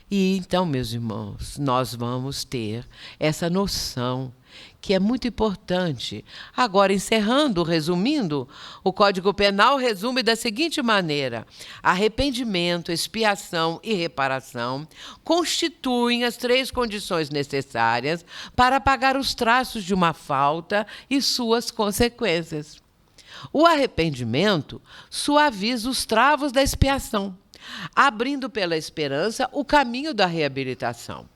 E então, meus irmãos, nós vamos ter essa noção que é muito importante. Agora, encerrando, resumindo, o Código Penal resume da seguinte maneira: arrependimento, expiação e reparação constituem as 3 condições necessárias para apagar os traços de uma falta e suas consequências. O arrependimento suaviza os travos da expiação, abrindo pela esperança o caminho da reabilitação.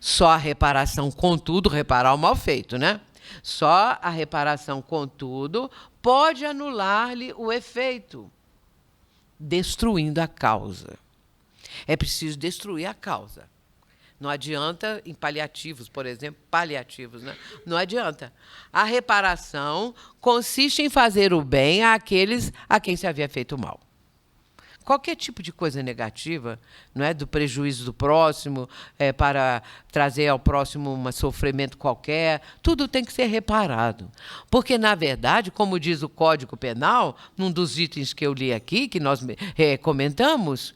Só a reparação, contudo, reparar o mal feito, né? Só a reparação, contudo, pode anular-lhe o efeito, destruindo a causa. É preciso destruir a causa. Não adianta, em paliativos, por exemplo, paliativos, né? Não adianta. A reparação consiste em fazer o bem àqueles a quem se havia feito mal. Qualquer tipo de coisa negativa, não é, do prejuízo do próximo, para trazer ao próximo um sofrimento qualquer, tudo tem que ser reparado. Porque, na verdade, como diz o Código Penal, num dos itens que eu li aqui, que nós comentamos,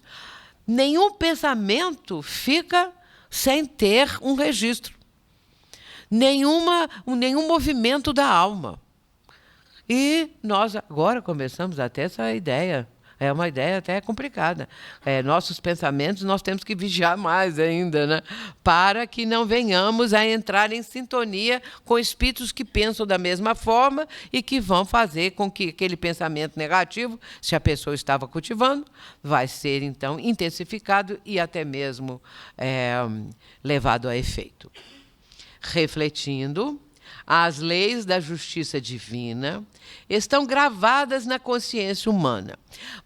nenhum pensamento fica sem ter um registro. Nenhum movimento da alma. E nós agora começamos a ter essa ideia. É uma ideia até complicada. Nossos pensamentos nós temos que vigiar mais ainda, né? Para que não venhamos a entrar em sintonia com espíritos que pensam da mesma forma e que vão fazer com que aquele pensamento negativo, se a pessoa estava cultivando, vai ser, então, intensificado e até mesmo levado a efeito. Refletindo, as leis da justiça divina estão gravadas na consciência humana.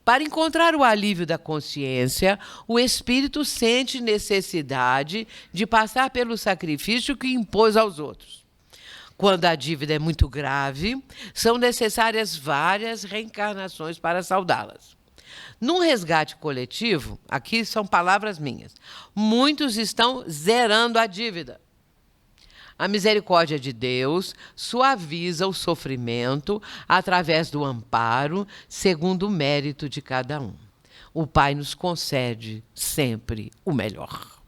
Para encontrar o alívio da consciência, o espírito sente necessidade de passar pelo sacrifício que impôs aos outros. Quando a dívida é muito grave, são necessárias várias reencarnações para saldá-las. Num resgate coletivo, aqui são palavras minhas, muitos estão zerando a dívida. A misericórdia de Deus suaviza o sofrimento através do amparo, segundo o mérito de cada um. O Pai nos concede sempre o melhor.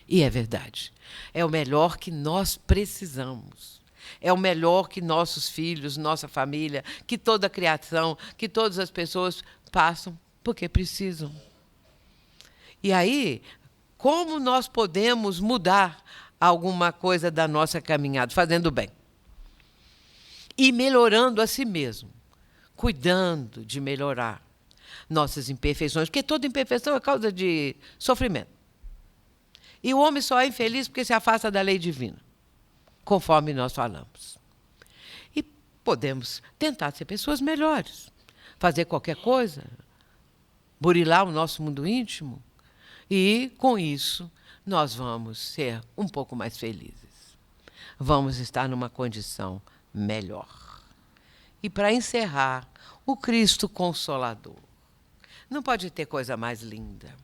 E é verdade. É o melhor que nós precisamos. É o melhor que nossos filhos, nossa família, que toda a criação, que todas as pessoas passam porque precisam. E aí, como nós podemos mudar alguma coisa da nossa caminhada, fazendo bem e melhorando a si mesmo, cuidando de melhorar nossas imperfeições, porque toda imperfeição é causa de sofrimento. E o homem só é infeliz porque se afasta da lei divina, conforme nós falamos. E podemos tentar ser pessoas melhores, fazer qualquer coisa, burilar o nosso mundo íntimo, e com isso nós vamos ser um pouco mais felizes. Vamos estar numa condição melhor. E para encerrar, o Cristo Consolador. Não pode ter coisa mais linda.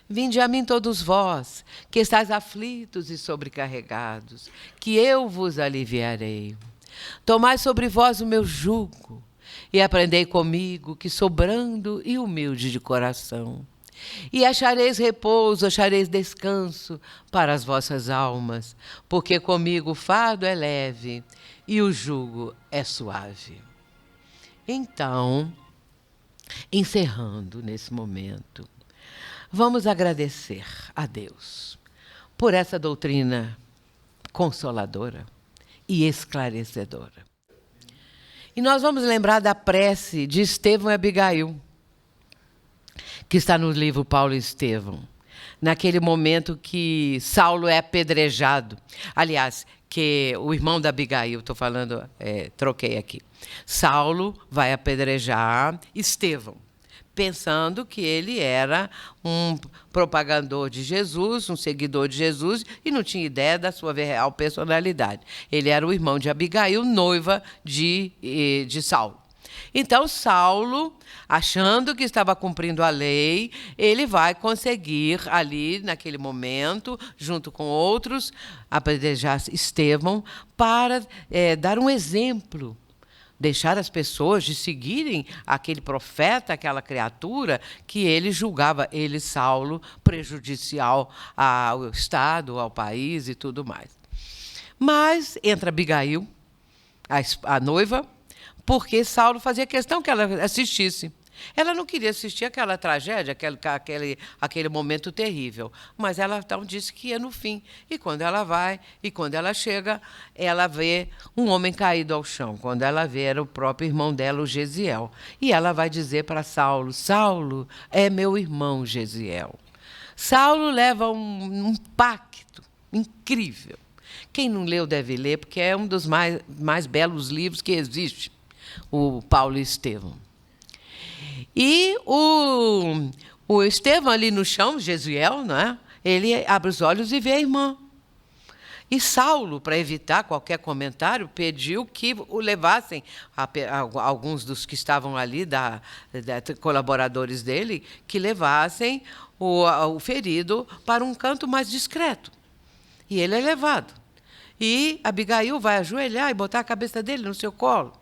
Vinde a mim todos vós, que estáis aflitos e sobrecarregados, que eu vos aliviarei. Tomai sobre vós o meu jugo e aprendei comigo, que sou brando e humilde de coração. E achareis repouso, achareis descanso para as vossas almas, porque comigo o fardo é leve e o jugo é suave. Então, encerrando nesse momento, vamos agradecer a Deus por essa doutrina consoladora e esclarecedora. E nós vamos lembrar da prece de Estevão e Abigail, que está no livro Paulo e Estevão, naquele momento que Saulo é apedrejado. Aliás, que o irmão da Abigail, estou falando, troquei aqui. Saulo vai apedrejar Estevão, pensando que ele era um propagador de Jesus, um seguidor de Jesus, e não tinha ideia da sua real personalidade. Ele era o irmão de Abigail, noiva de Saulo. Então, Saulo, achando que estava cumprindo a lei, ele vai conseguir ali, naquele momento, junto com outros, apedrejar Estevão para dar um exemplo, deixar as pessoas de seguirem aquele profeta, aquela criatura que ele julgava, ele, Saulo, prejudicial ao Estado, ao país e tudo mais. Mas entra Abigail, a noiva, porque Saulo fazia questão que ela assistisse. Ela não queria assistir aquela tragédia, aquele momento terrível, mas ela então disse que ia no fim. E quando ela vai, e quando ela chega, ela vê um homem caído ao chão. Quando ela vê, era o próprio irmão dela, o Gesiel. E ela vai dizer para Saulo, Saulo é meu irmão Gesiel. Saulo leva um impacto incrível. Quem não leu deve ler, porque é um dos mais belos livros que existe, o Paulo e Estevão. E o Estevão ali no chão, Gesiel, né? Ele abre os olhos e vê a irmã. E Saulo, para evitar qualquer comentário, pediu que o levassem, alguns dos que estavam ali, colaboradores dele, que levassem o ferido para um canto mais discreto. E ele é levado. E Abigail vai ajoelhar e botar a cabeça dele no seu colo.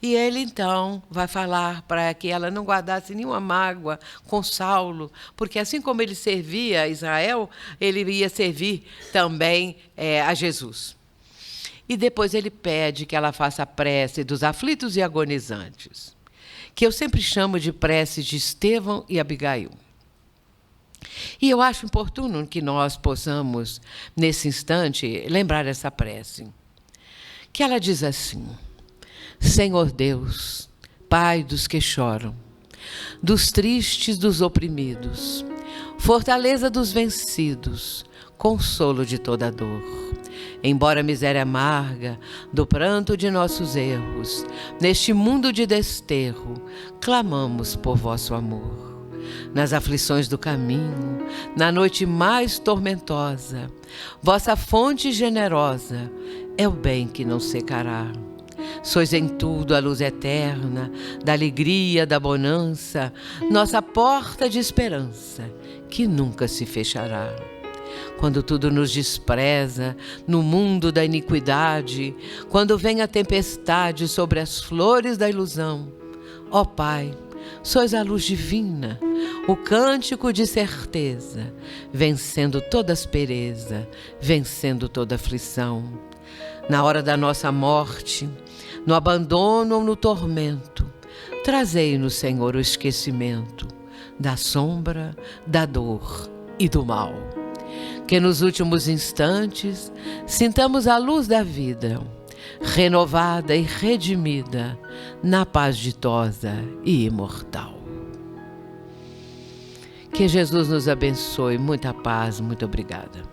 E ele, então, vai falar para que ela não guardasse nenhuma mágoa com Saulo, porque assim como ele servia a Israel, ele ia servir também a Jesus. E depois ele pede que ela faça a prece dos aflitos e agonizantes, que eu sempre chamo de prece de Estevão e Abigail. E eu acho oportuno que nós possamos, nesse instante, lembrar essa prece, que ela diz assim: Senhor Deus, Pai dos que choram, dos tristes, dos oprimidos, fortaleza dos vencidos, consolo de toda dor. Embora a miséria amarga do pranto de nossos erros, neste mundo de desterro, clamamos por vosso amor. Nas aflições do caminho, na noite mais tormentosa, vossa fonte generosa é o bem que não secará. Sois em tudo a luz eterna, da alegria, da bonança, nossa porta de esperança, que nunca se fechará. Quando tudo nos despreza, no mundo da iniquidade, quando vem a tempestade sobre as flores da ilusão, ó Pai, sois a luz divina, o cântico de certeza, vencendo toda aspereza, vencendo toda aflição. Na hora da nossa morte, no abandono ou no tormento, trazei-nos, Senhor, o esquecimento da sombra, da dor e do mal. Que nos últimos instantes sintamos a luz da vida, renovada e redimida, na paz ditosa e imortal. Que Jesus nos abençoe. Muita paz, muito obrigada.